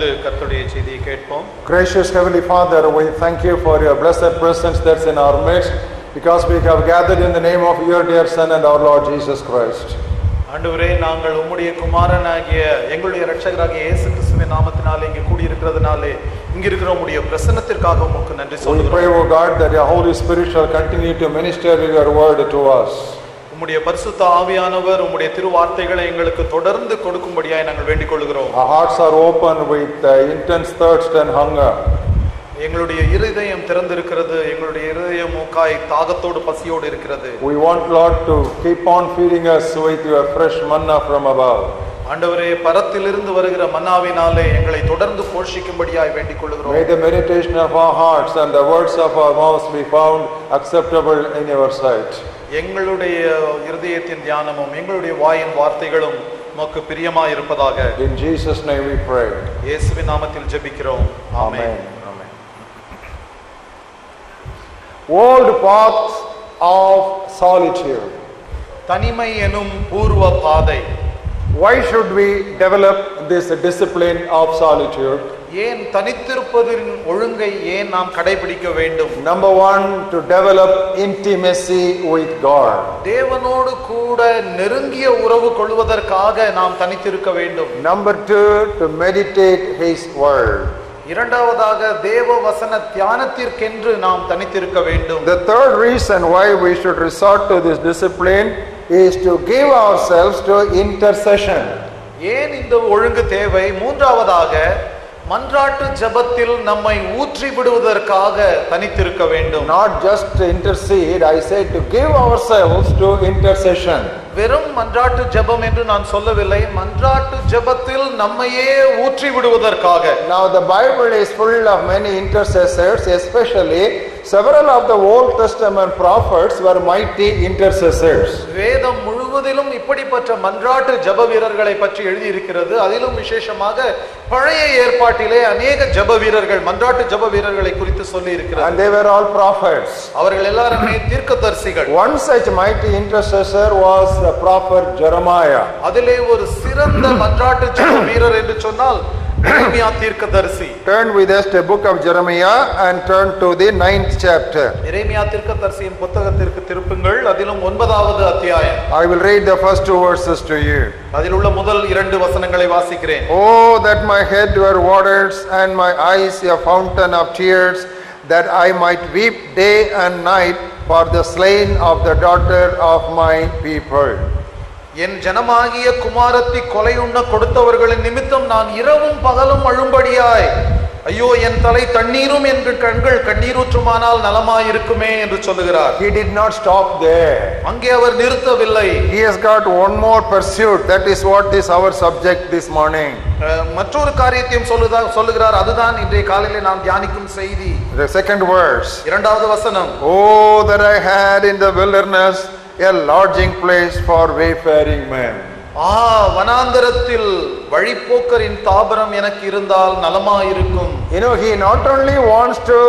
அமர்ந்து கர்த்தருடைய செய்தியை கேட்போம். Gracious Heavenly Father, we thank you for your blessed presence that's in our midst, because we have gathered in the name of your dear Son and our Lord Jesus Christ. ஆண்டவரே, நாங்கள் உம்முடைய குமாரனாகிய எங்களுடைய இரட்சகராகிய இயேசு கிறிஸ்துவின் நாமத்தினாலே இங்கே கூடி இருக்கிறதுனாலே இங்க இருக்கிற உம்முடைய பிரசன்னத்திற்காக உமக்கு நன்றி சொல்கிறோம். We pray, O God, that your Holy Spirit shall continue to minister your word to us. உம்முடைய பரிசுத்த ஆவியானவர் உம்முடைய திருவார்த்தைகளை எங்களுக்கு தொடர்ந்து கொடுக்கும்படியாய் நாங்கள் வேண்டிக் கொள்கிறோம். Our hearts are open with intense thirst and hunger. எங்களுடைய இருதயம் திறந்திருக்கிறது. எங்களுடைய இருதயம் மூக்காய் தாகத்தோடு பசியோடு இருக்கிறது. We want, Lord, to keep on feeding us with your fresh manna from above. ஆண்டவரே, பரத்திலிருந்து வருகிற மன்னாவினாலே எங்களை தொடர்ந்து போஷிக்கும்படியாய் வேண்டிக் கொள்கிறோம். May the meditation of our hearts and the words of our mouths be found acceptable in your sight. எங்களுடைய இருதயத்தின் தியானமும் எங்களுடைய வாயின் வார்த்தைகளும் உமக்கு பிரியமாய் இருப்பதாக. In Jesus' name we pray. இயேசுவின் நாமத்தில் ஜெபிக்கிறோம். ஆமென். Old paths of solitude. தனிமை எனும் பூர்வ பாதை. Why should we develop this discipline of solitude? ஏன் தனித்திருப்பதின் ஒழுங்கை ஏன் நாம் கடைபிடிக்க வேண்டும்? Number one, to develop intimacy with God. தேவனோடு கூட நெருங்கிய உறவு கொள்வதற்காக நாம் தனித்திருக்க வேண்டும். Number two, to meditate His word. இரண்டாவதாக தேவ வசன தியானத்திற்கென்று நாம் தனித்திருக்க வேண்டும். The third reason why we should resort to this discipline is to give ourselves to intercession. ஏன் இந்த ஒழுங்கு தேவை? மூன்றாவதாக மன்றாட்டு ஜெபத்தில் நம்மை ஊற்றி விடுவதற்காக தனித்திருக்க வேண்டும். Not just intercede, I said to give ourselves to intercession. வெறும் மன்றாட்டு ஜெபம் என்று நான் சொல்லவில்லை, மன்றாட்டு ஜெபத்தில் நம்மையே ஊற்றி விடுவதற்காக. Now the Bible is full of many intercessors, especially several of the Old Testament prophets were mighty intercessors. வேதம் முழுவதிலும் இப்படிப்பட்ட மன்றாட்டு ஜெப வீரர்களை பற்றி எழுதி இருக்கிறது. அதிலும் விசேஷமாக பழைய ஏற்பாட்டிலே அநேக ஜெப வீரர்கள், மன்றாட்டு ஜெப வீரர்களை குறித்து சொல்லி இருக்கிறது. And they were all prophets. அவர்கள் எல்லாருமே தீர்க்கதரிசிகள். One such mighty intercessor was the prophet Jeremiah. அதிலே ஒரு சிறந்த மன்றாட்டு ஜெப வீரர் என்று சொன்னால் எரேமியா தீர்க்கதரிசி. Turn with us to the book of Jeremiah and turn to the 9th chapter. எரேமியா தீர்க்கதரிசியின் புத்தகத்திற்கு திருப்புங்கள். அதிலும் 9வது அத்தியாயம். I will read the first two verses to you. அதில் உள்ள முதல் 2 வசனங்களை வாசிக்கிறேன். Oh, that my head were waters and my eyes a fountain of tears, that I might weep day and night for the slain of the daughter of my people. என் ஜனமாகிய குமாரத்தி கொலையுண்ண கொடுத்தவர்களின் நிமித்தம் நான் இரவும் பகலும் அழும்படியாய், ஐயோ என் தலை தண்ணீரும் என் கண்கள் கண்ணீரூற்றுமானால் நலமாயிருக்குமே என்று சொல்லுகிறார். He did not stop there. அங்கே அவர் நிறுத்தவில்லை. He has got one more pursuit. That is what is our subject this morning. மற்றொரு காரியத்தையும் சொல்லுகிறார். அதுதான் இன்றைய காலையிலே நாம் தியானிக்கும் செய்தி. The second verse. இரண்டாவது வசனம். Oh, that I had in the wilderness a lodging place for wayfaring men. வனாந்தரத்தில் வழிப்போக்கரின் தாபரம் எனக்கு இருந்தால் நலமாயிருக்கும். You know, he not only wants to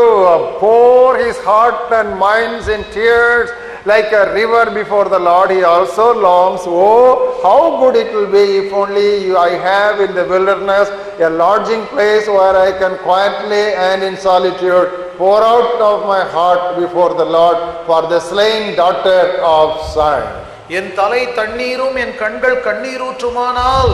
pour his heart and minds in tears like a river before the Lord, he also longs, oh, how good it will be if only I have in the wilderness a lodging place where I can quietly and in solitude pour out of my heart before the Lord for the slain daughter of Zion. என் தலை தண்ணீரும் என் கண்கள் கண்ணீரூற்றுமானால்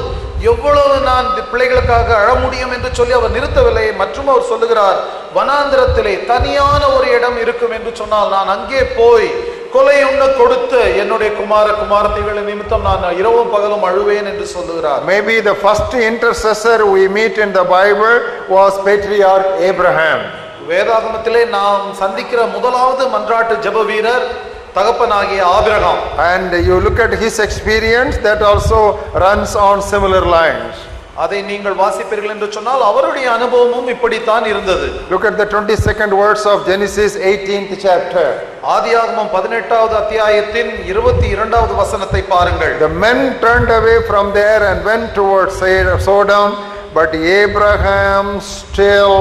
எவ்வளவு நான் பிள்ளைகளுக்காக அழ முடியும் என்று சொல்லி அவர் நிறுத்தவில்லை. மற்றும் அவர் சொல்லுகிறார், வனாந்திரத்திலே தனியான ஒரு இடம் இருக்கும் என்று சொன்னால் நான் அங்கே போய் கொலையுண்ண கொடுத்து என்னுடைய குமாரத்திகளின் நிமித்தம் நான் இரவும் பகலும் அழுவேன் என்று சொல்லுகிறார். Maybe the first intercessor we meet in the Bible was patriarch Abraham. வேதாகமத்திலே நாம் சந்திக்கிற முதலாவது மன்றாட்டு ஜெப வீரர் தகப்பனாகிய Abraham. And you look at his experience, that also runs on similar lines. அதை நீங்கள் வாசிப்பீர்கள் என்று சொன்னால் அவருடைய அனுபவமும் இப்படித்தான் இருந்தது. Look at the 22nd verse of Genesis 18th chapter. ஆதியாகமம் 18வது அத்தியாயத்தின் 22வது வசனத்தை பாருங்கள். The men turned away from there and went towards Sodom, but Abraham still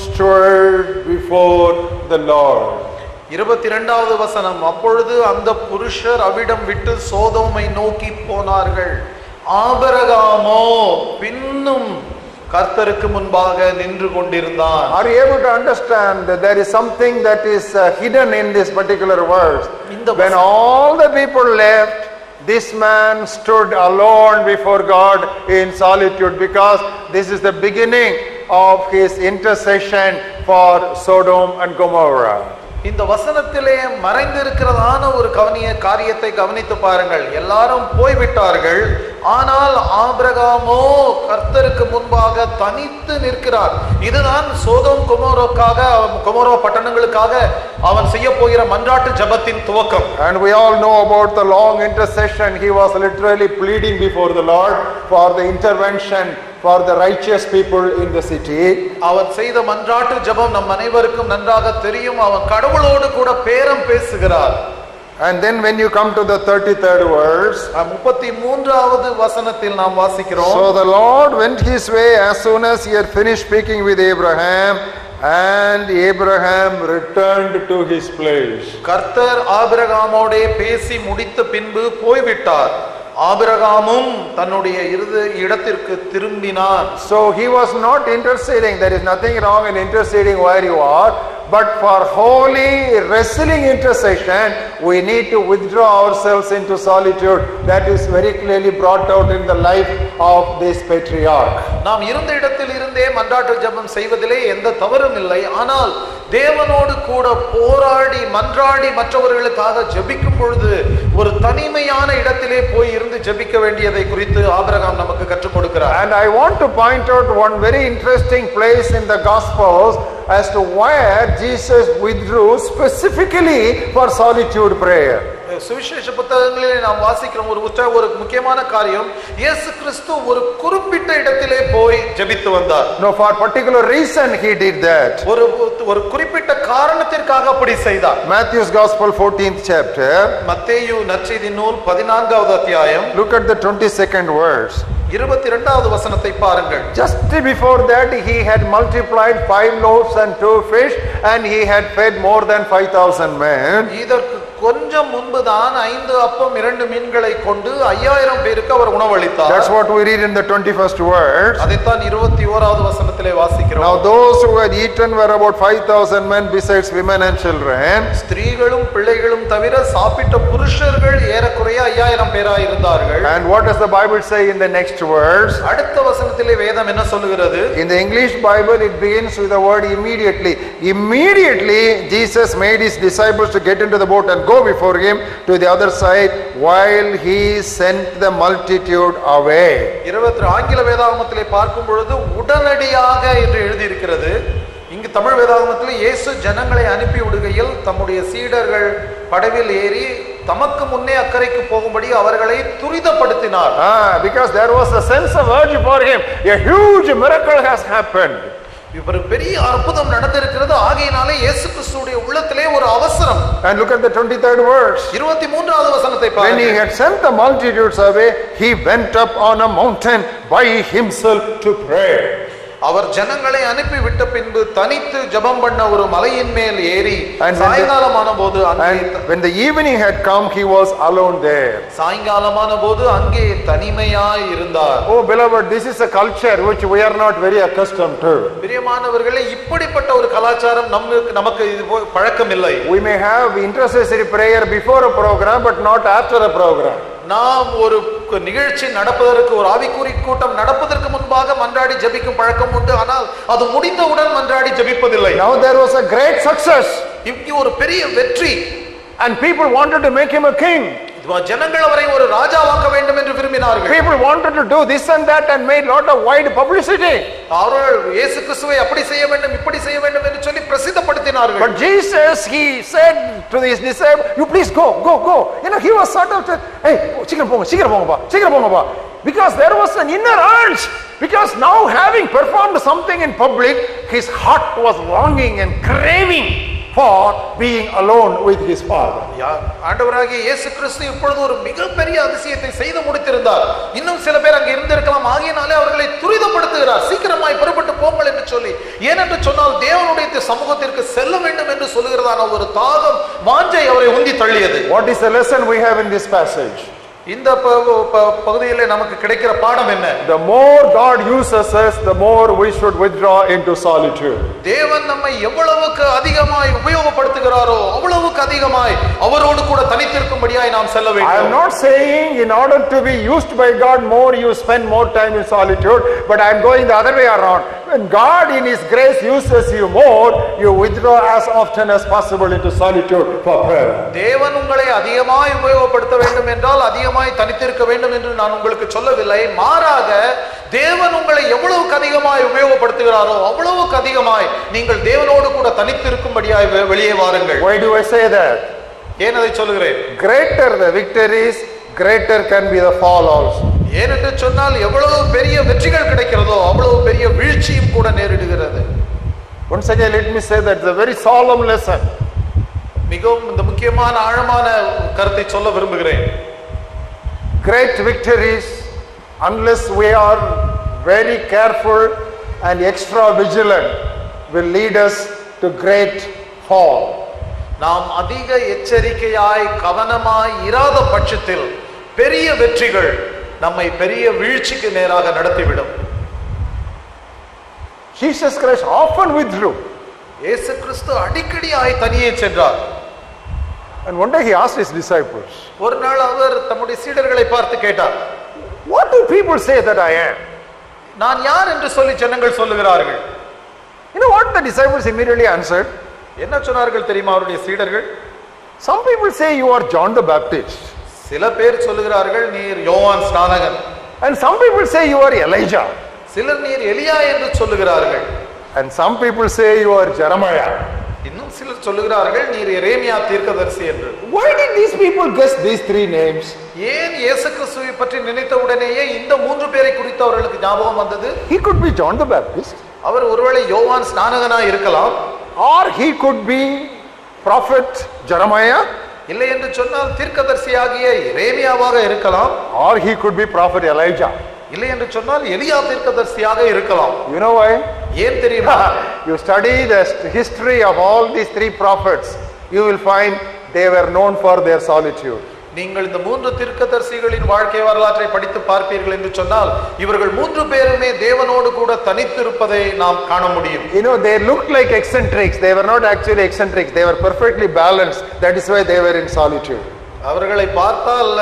stood before the Lord. 22வது வசனம். அப்பொழுது அந்த புருஷர் அவ்விடம் விட்டு சோதோமை நோக்கி போனார்கள். ஆபிரகாமோ பின்னும் கர்த்தருக்கு முன்பாக நின்று கொண்டிருந்தான். Are you able to understand that there is something that is hidden in this particular verse? When all the people left, this man stood alone before God in solitude, because this is the beginning of his intercession for Sodom and Gomorrah. இந்த வசனத்திலே மறைந்திருக்கிறதான ஒரு காரியத்தை கவனித்து பாருங்கள். எல்லாரும் போய்விட்டார்கள், ஆனால் ஆபிரகாமோ கர்த்தருக்கு முன்பாக தனித்து நிற்கிறார். இதுதான் சோதோம் கொமோரா பட்டணங்களுக்காக அவன் செய்ய போகிற மன்றாட்டு ஜெபத்தின் துவக்கம். And we all know about the long intercession. He was literally pleading before the Lord for the intervention for the righteous people in the city. அவன் செய்த மன்றாட்டு ஜெபம் நம் அனைவருக்கும் நன்றாக தெரியும். அவன் கடவுளோடு கூட பேரம் பேசுகிறார். And then when you come to the 33rd verse, 33வது வசனத்தில் நாம் வாசிக்கிறோம். So the Lord went his way as soon as he had finished speaking with Abraham, and Abraham returned to his place. கர்த்தர் ஆபிரகாமோடே பேசி முடித்த பின்பு போய்விட்டார். ஆபிரகாமும் தன்னுடைய இடத்திற்கு திரும்பினான். So he was not interceding. There is nothing wrong in interceding where you are, but for holy wrestling intercession we need to withdraw ourselves into solitude. That is very clearly brought out in the life of this patriarch. நாம் இருந்த இடத்தில் இருந்தே மன்றாட்டு ஜெபம் செய்வதிலே எந்த தவறும் இல்லை. ஆனால் தேவனோடு கூட போராடி மன்றாடி மற்றவர்களுக்காக ஜெபிக்கும் பொழுது ஒரு தனிமையான இடத்திலே போய் இருந்து ஜெபிக்க வேண்டியதை குறித்து ஆபிரகாம் நமக்கு கற்றுக் கொடுக்கிறார். And I want to point out one very interesting place in the Gospels as to where Jesus withdrew specifically for solitude prayer. சுவிசேஷ புத்தகங்களிலே நாம் வாசிக்கிறோம் ஒரு முக்கியமான காரியம், இயேசு கிறிஸ்து ஒரு குறிப்பிட்ட இடத்திலே போய் ஜெபித்து வந்தார். No, for particular reason he did that. ஒரு குறிப்பிட்ட காரணத்திற்காக அப்படி செய்தார். Matthew's Gospel 14th chapter. மத்தேயு நற்செய்தி நூல் 14வது அத்தியாயம். Look at the 22nd verse. 22வது வசனத்தை பாருங்கள். Just before that he had multiplied 5 loaves and 2 fish, and he had fed more than 5,000 men. இதற்கு கொஞ்சம் முன்புதான் 5 அப்பம் 2 மீன்களை கொண்டு 5000 பேருக்கு அவர் உணவளித்தார். That's what we read in the 21st verse. அதைத்தான் 21வது வசனத்திலே வாசிக்கிறோம். Now those who had eaten were about 5,000 men, besides women and children. ஸ்திரீகளும் பிள்ளைகளும் தவிர சாப்பிட்ட புருஷர்கள் ஏறக்குறைய 5000 பேராய் இருந்தார்கள். And what does the Bible say in the next verse? அடுத்த வசனத்திலே வேதம் என்ன சொல்லுகிறது? In the English Bible it begins with the word immediately. Immediately Jesus made his disciples to get into the boat and go before him to the other side while he sent the multitude away. ஆங்கில வேதாகமத்திலே பார்க்கும் பொழுது உடனடியாக என்று எழுதி இருக்கிறது. இங்கு தமிழ் வேதாகமத்தில் இயேசு ஜனங்களை அனுப்பி விடுகையில் தம்முடைய சீடர்கள் படவில் ஏறி தமக்கு முன்னே அக்கறைக்கு போகும்படி அவர்களை துரிதப்படுத்தினார். Because there was a sense of urge for him. A huge miracle has happened. ஒரு பெரிய அற்புதம் நடந்திருக்கிறது. ஆகையினாலே இயேசு கிறிஸ்துவுடைய உள்ளத்திலே ஒரு அவசரம். And look at the 23rd verse. 23வது வசனத்தை பாருங்கள். When he had sent the multitudes away, he went up on a mountain by himself to pray. அவர் ஜனங்களை அனுப்பி விட்ட பின்பு தனித்து ஜெபம் பண்ண ஒரு மலையின் மேல் ஏறி சாயங்காலமான போது when the evening had come he was alone there. சாயங்காலமான போது அங்கே தனிமையாய் இருந்தார். Oh beloved, this is a culture which we are not very accustomed to. பிரியமானவர்களே, இப்படிப்பட்ட ஒரு கலாச்சாரம் நமக்கு இது பழக்கம் இல்லை. We may have intercessory prayer before a program but not after a program. நாம் ஒரு நிகழ்ச்சி நடப்பதற்கு, ஒரு ஆவிக்குறி கூட்டம் நடப்பதற்கு முன்பாக மன்றாடி ஜெபிக்கும் பழக்கம் உண்டு. ஆனால் அது முடிந்தவுடன் மன்றாடி ஜெபிப்பதில்லை. Now there was a great success. இங்கே ஒரு பெரிய வெற்றி. And people wanted to make him a king. ஜனங்கள் அவரை ஒரு ராஜாவாக்க வேண்டும் என்று விரும்பினார்கள். People wanted to do this and that and made lot of wide publicity. அவர்கள் இயேசு கிறிஸ்துவை அப்படி செய்ய வேண்டும் இப்படி செய்ய வேண்டும் என்று சொல்லி பிரசித்தப்படுத்தினார்கள். But Jesus, he said to his disciples, you please go. You know, he was sort of, hey, சீக்கிரம் போங்கப்பா. Because there was an inner urge. Because now having performed something in public, his heart was longing and craving for being alone with his father. ஆண்டவராகிய இயேசு கிறிஸ்து இப்பொழுது ஒரு மிகப்பெரிய அதிசயத்தை செய்து முடித்திருந்தார். இன்னும் சில பேர் அங்கே இருந்திருக்கலாம். ஆகையினாலே அவர்களை துரிதப்படுத்துகிறார். சீக்கிரமாய் புறப்பட்டு போங்கள் என்று சொல்லி. ஏனென்று சொன்னால் தேவனுடைய சமூகத்திற்கு செல்ல வேண்டும் என்று சொல்லுகிறதான ஒரு தாகம், வாஞ்சை அவரை உந்தி தள்ளியது. What is the lesson we have in this passage? இந்த பகுதியிலே நமக்கு கிடைக்கிற பாடம் என்ன? The more God uses us, the more we should withdraw into solitude. தேவன் நம்மை எவ்வளவுக்கு அதிகமாய் உபயோகப்படுத்துகிறாரோ அவ்வளவுக்கு அதிகமாய் அவரோடு கூட தனித்திருக்கும்படியாய் நாம் செல்ல வேண்டும். I am not saying in order to be used by God more you spend more time in solitude, but I am going the other way around. When God in His grace uses you more, you withdraw as often as possible into solitude for prayer. தேவன் உங்களை அதிகமாய் உபயோகப்படுத்த வேண்டும் என்றால் அதிகமாய் தனித்திருக்க வேண்டும் என்று நான் உங்களுக்கு சொல்லவில்லை. மாறாக தேவன் உங்களை எவ்வளவுக்கு அதிகமாய் உபயோகப்படுத்துகிறாரோ அவ்வளவுக்கு அதிகமாய் நீங்கள் தேவனோடு கூட தனித்திருக்கும்படியாய் வெளியே வாருங்கள். Why do I say that? ஏன் அதை சொல்லுகிறேன்? Greater the victories, greater can be the fall also. ஏனென்று சொன்னால் எவ்வளவு பெரிய வெற்றிகள் கிடைக்கிறதோ அவ்வளவு பெரிய வீழ்ச்சியும் கூட நேரிடுகிறது. Once again let me say that it's a very solemn lesson. மிகவும் இந்த முக்கியமான ஆழமான கருத்தை சொல்ல விரும்புகிறேன். Great victories, unless we are very careful and extra vigilant, will lead us to great fall. நாம் அதிக எச்சரிக்கையாய் கவனமாய் இராத பட்சத்தில் பெரிய வெற்றிகள் நம்மை பெரிய வீழ்ச்சிக்கு நேராக நடத்திவிடும். Jesus Christ often withdrew. இயேசு கிறிஸ்து அடிக்கடி தனியே சென்றார். And one day he asked his disciples, ஒரு நாள் அவர் தம்முடைய சீடர்களை பார்த்து கேட்டார், what do people say that I am? நான் யார் என்று சொல்லி ஜனங்கள் சொல்லுகிறார்கள்? You know what the disciples immediately answered? என்ன சொன்னார்கள் தெரியுமா அவருடைய சீடர்கள்? Some people say you are John the Baptist. சில பேர் சொல்லுகிறார்கள் நீர் யோவான் ஸ்நானகன். And some people say you are Elijah. சிலர் நீர் எலியா என்று சொல்லுகிறார்கள். And some people say you are Jeremiah. இன்னும் சிலர் சொல்லுகிறார்கள் நீர் எரேமியா தீர்க்கதரிசி என்று. Why did these people guess these three names? ஏன் இயேசு கிறிஸ்துவை பற்றி நினைத்த உடனேயே இந்த மூன்று பேரை குறித்து அவர்களுக்கு ஞாபகம் வந்தது? He could be John the Baptist, அவர் ஒருவேளை யோவான் ஸ்நானகனா இருக்கலாம், or he could be prophet Jeremiah, இல்லை என்று சொன்னால் தீர்க்கதரிசியாகிய எரேமியாவாக இருக்கலாம், or he could be prophet Elijah. இல்லை என்று சொன்னால் எலியா தீர்க்கதரிசியாக இருக்கலாம். You know why? ஏன் தெரியுமா? You study the history of all these three prophets, you will find they were known for their solitude. நீங்கள் இந்த மூன்று தீர்க்கதரிசிகளின் வாழ்க்கை வரலாற்றை படித்து பார்ப்பீர்கள் என்று சொன்னால் இவர்கள் மூன்று பேருமே தேவனோடு கூட தனித்திருப்பதை நாம் காண முடியும். You know, they looked like eccentrics. They were not actually eccentrics. They were perfectly balanced. That is why they were in solitude. அவர்களை பார்த்தால்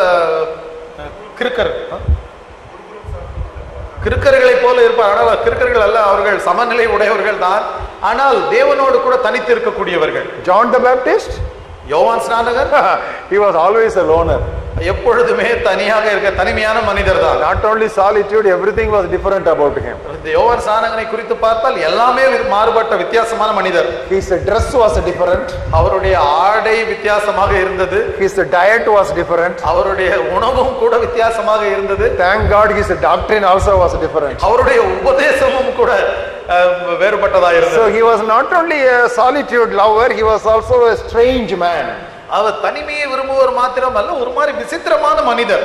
கிறுக்கர்களை போல இருப்பார். ஆனால் கிறுக்கர்கள் அல்ல, அவர்கள் சமநிலை உடையவர்கள் தான். ஆனால் தேவனோடு கூட தனித்து இருக்கக்கூடியவர்கள். John the Baptist, யோவான் ஸ்நானகர், he was always a loner. எப்பொழுதுமே தனியாக இருக்க தனிமையான மனிதர் தான். Not only solitude, everything was different about him. இந்த யோவான் ஸ்நானகனை குறித்து பார்த்தால் எல்லாமே மாறுபட்ட வித்தியாசமான மனிதர். His dress was different. அவருடைய ஆடை வித்தியாசமாக இருந்தது. His diet was different. அவருடைய உணவும் கூட வித்தியாசமாக இருந்தது. Thank God his doctrine also was different. அவருடைய உபதேசமும் கூட வேறுபட்டதா இருந்தது. So he was not only a solitude lover, he was also a strange man. அவர் தனிமையை விரும்புவர் மாத்திரம் அல்ல, ஒரு மாதிரி விசித்திரமான மனிதர்.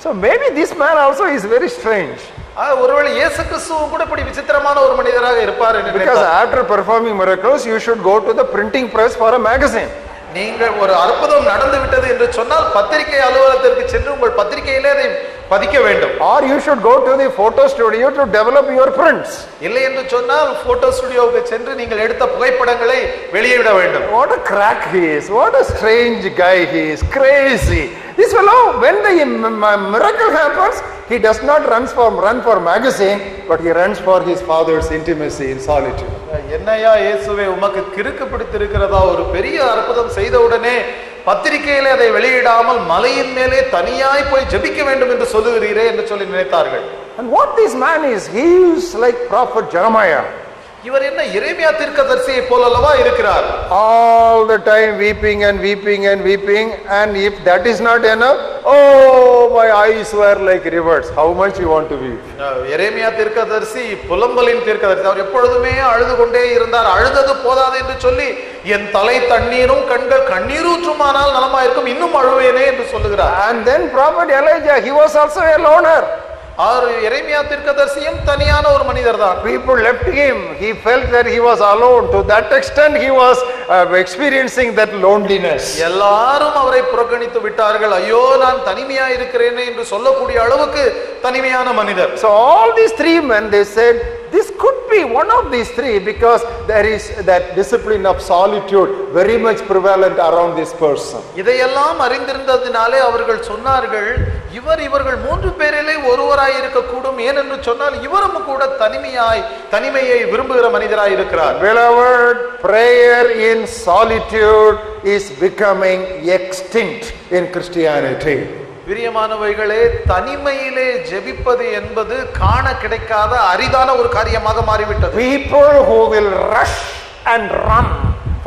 So maybe this man also is very strange. ஒருவேளை இயேசு கிறிஸ்துவும் கூட இப்படி விசித்திரமான ஒரு மனிதராக இருப்பார் என்று Because after performing miracles you should go to the printing press for a magazine. நீங்கள் ஒரு அற்புதம் நடந்து விட்டது என்று சொன்னால் பத்திரிகை அலுவலகத்திற்கு சென்று உங்கள் பத்திரிகையிலே அதை பதிக்க வேண்டும். Or you should go to the photo studio to develop your prints. இல்லை என்று சொன்னால் போட்டோ ஸ்டுடியோவுக்கு சென்று நீங்கள் எடுத்த புகைப்படங்களை வெளியிட வேண்டும். What a crack he is. What a strange guy he is. Crazy. This fellow, when the miracle happens, he does not run for magazine, but he runs for his father's intimacy in solitude. என்னையா இயேசுவே உமக்கு கிறுக்கு பிடித்திருக்கிறதா? ஒரு பெரிய அற்புதம் செய்த உடனே பத்திரிகையிலே அதை வெளியிடாமல் மலையின் மேலே தனியாய் போய் ஜெபிக்க வேண்டும் என்று சொல்லுகிறீரே என்று சொல்லி நினைத்தார்கள். And what this man is, he is like prophet Jeremiah. இவர் என்ன எரேமியா தீர்க்கதரிசியை போலல்லவா இருக்கிறார்? All the time weeping and weeping and weeping, and if that is not enough, oh my eyes were like rivers. How much you want to weep? எரேமியா தீர்க்கதரிசி புலம்பலின் தீர்க்கதரிசி. அவர் எப்பொழுதுமே அழுது கொண்டே இருந்தார். அழுதது போதாது என்று சொல்லி என் தலை தண்ணீரும் கண்கள் கண்ணீரூற்றுமானால் நலமாயிருக்கும், இன்னும் அழுவேனே என்று சொல்லுகிறார். And then prophet Elijah, he was also a loner. எரேமியா தீர்க்கதரிசியும் தனியான ஒரு மனிதர் தான். People left him. He felt that he was alone. To that extent he was experiencing that loneliness. எல்லாரும் அவரை புறக்கணித்து விட்டார்கள். ஐயோ நான் தனிமையா இருக்கிறேனே என்று சொல்லக்கூடிய அளவுக்கு தனிமையான மனிதர். So all these three men, they said, this could be one of these three, because there is that discipline of solitude very much prevalent around this person. இதையெல்லாம் அறிந்திருந்ததினாலே அவர்கள் சொன்னார்கள், இவர்கள் மூன்று பேரிலே ஒருவராய் இருக்கக்கூடும். ஏனென்று சொன்னால் இவரும் கூட தனிமையை விரும்புகிற மனிதராய் இருக்கிறார். Beloved, prayer in solitude is becoming extinct in Christianity. பிரியமானவைகளே, தனிமையிலே ஜெபிப்பது என்பது காண கிடைக்காத அரிதான ஒரு காரியமாக மாறிவிட்டது. People who will rush and run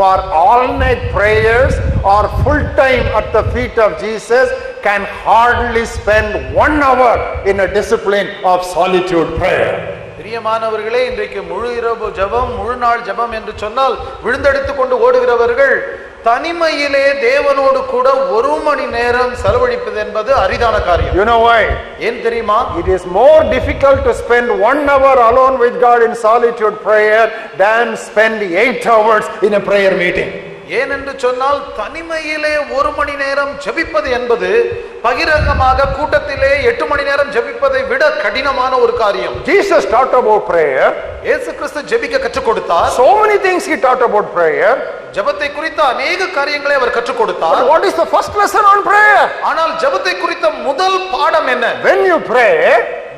for all night prayers or full time at the feet of Jesus can hardly spend 1 hour in a discipline of solitude prayer. பிரியமானவர்களே, இன்றைக்கு முழு இரவு ஜெபம், முழு நாள் ஜெபம் என்று சொன்னால் விழுந்தெடுத்து கொண்டு ஓடுகிறவர்கள் தனிமையிலே தேவனோடு கூட 1 மணி நேரம் செலவழிப்பது என்பது அரிதான காரியம். You know why? ஏன் தெரியுமா? It is more difficult to spend 1 hour alone with God in solitude prayer than spend 8 hours in a prayer meeting. ஏனென்று சொன்னால் தனிமையிலே 1 மணி நேரம் ஜெபிப்பது என்பது பகிரங்கமாக கூட்டத்திலே 8 மணி நேரம் ஜெபிப்பதை விட கடினமான ஒரு காரியம். Jesus taught about prayer. இயேசு கிறிஸ்து ஜெபிக்க கற்றுக் கொடுத்தார். So many things he taught about prayer. ஜெபத்தை குறித்த அநேக காரியங்களை அவர் கற்றுக் கொடுத்தார். But what is the first lesson on prayer? ஆனால் ஜெபத்தை குறித்த முதல் பாடம் என்ன? When you pray,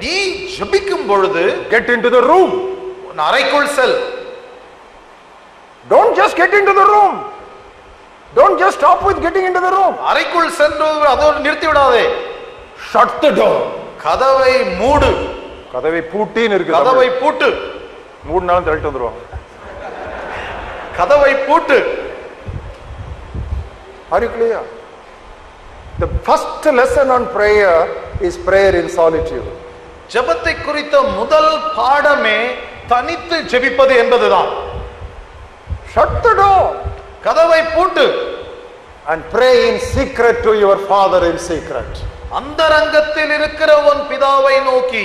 நீ ஜெபிக்கும் பொழுது get into the room. அறைக்குள் செல். Don't just get into the room. Don't just stop with getting into the room. அறைக்குள் சென்று அதோடு நிறுத்தி விடாதே. Shut the door. கதவை மூடு. கதவை பூட்டின்னு இருக்கு. கதவை பூட்டு. மூடினாலும் தள்ளிட்டு வந்துருவாங்க. கதவை பூட்டு. Are you clear? The first lesson on prayer is prayer in solitude. ஜெபத்தை குறித்த முதல் பாடமே தனித்து ஜெபிப்பது என்பதுதான். Shut the door. கதவை பூட்டு. And pray in secret to your Father in secret. அந்தரங்கத்தில் இருக்கிற உன் பிதாவை நோக்கி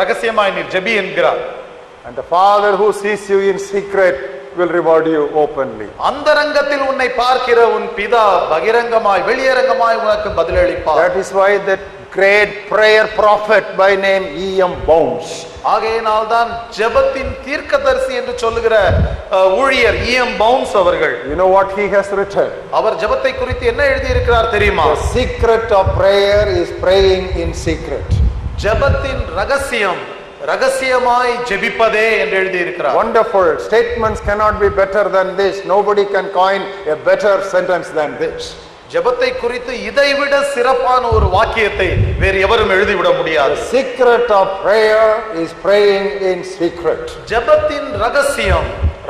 ரகசியமாய் நீ ஜெபி என்கிறார். And the Father who sees you in secret will reward you openly. அந்தரங்கத்தில் உன்னை பார்க்கிற உன் பிதா பகிரங்கமாய் வெளியரங்கமாய் உனக்கு பதிலளிப்பார். That is why that great prayer prophet by name E.M. Bounds. ஆகையினால் தான் ஜெபத்தின் தீர்க்கதரிசி என்று சொல்லுகிற ஊழியர் E.M. Bounds அவர்கள், You know what he has written? அவர் ஜெபத்தை குறித்து என்ன எழுதி இருக்கிறார் தெரியுமா? The secret of prayer is praying in secret. ஜெபத்தின் ரகசியமாய் ஜெபிப்பதே என்று எழுதி இருக்கிறார். Wonderful statements cannot be better than this. Nobody can coin a better sentence than this. ஜெபத்தை குறித்து இதைவிட சிறப்பான ஒரு வாக்கியத்தை வேறு எவரும் எழுதிவிட முடியாது. The secret of prayer is praying in secret. ஜெபத்தின்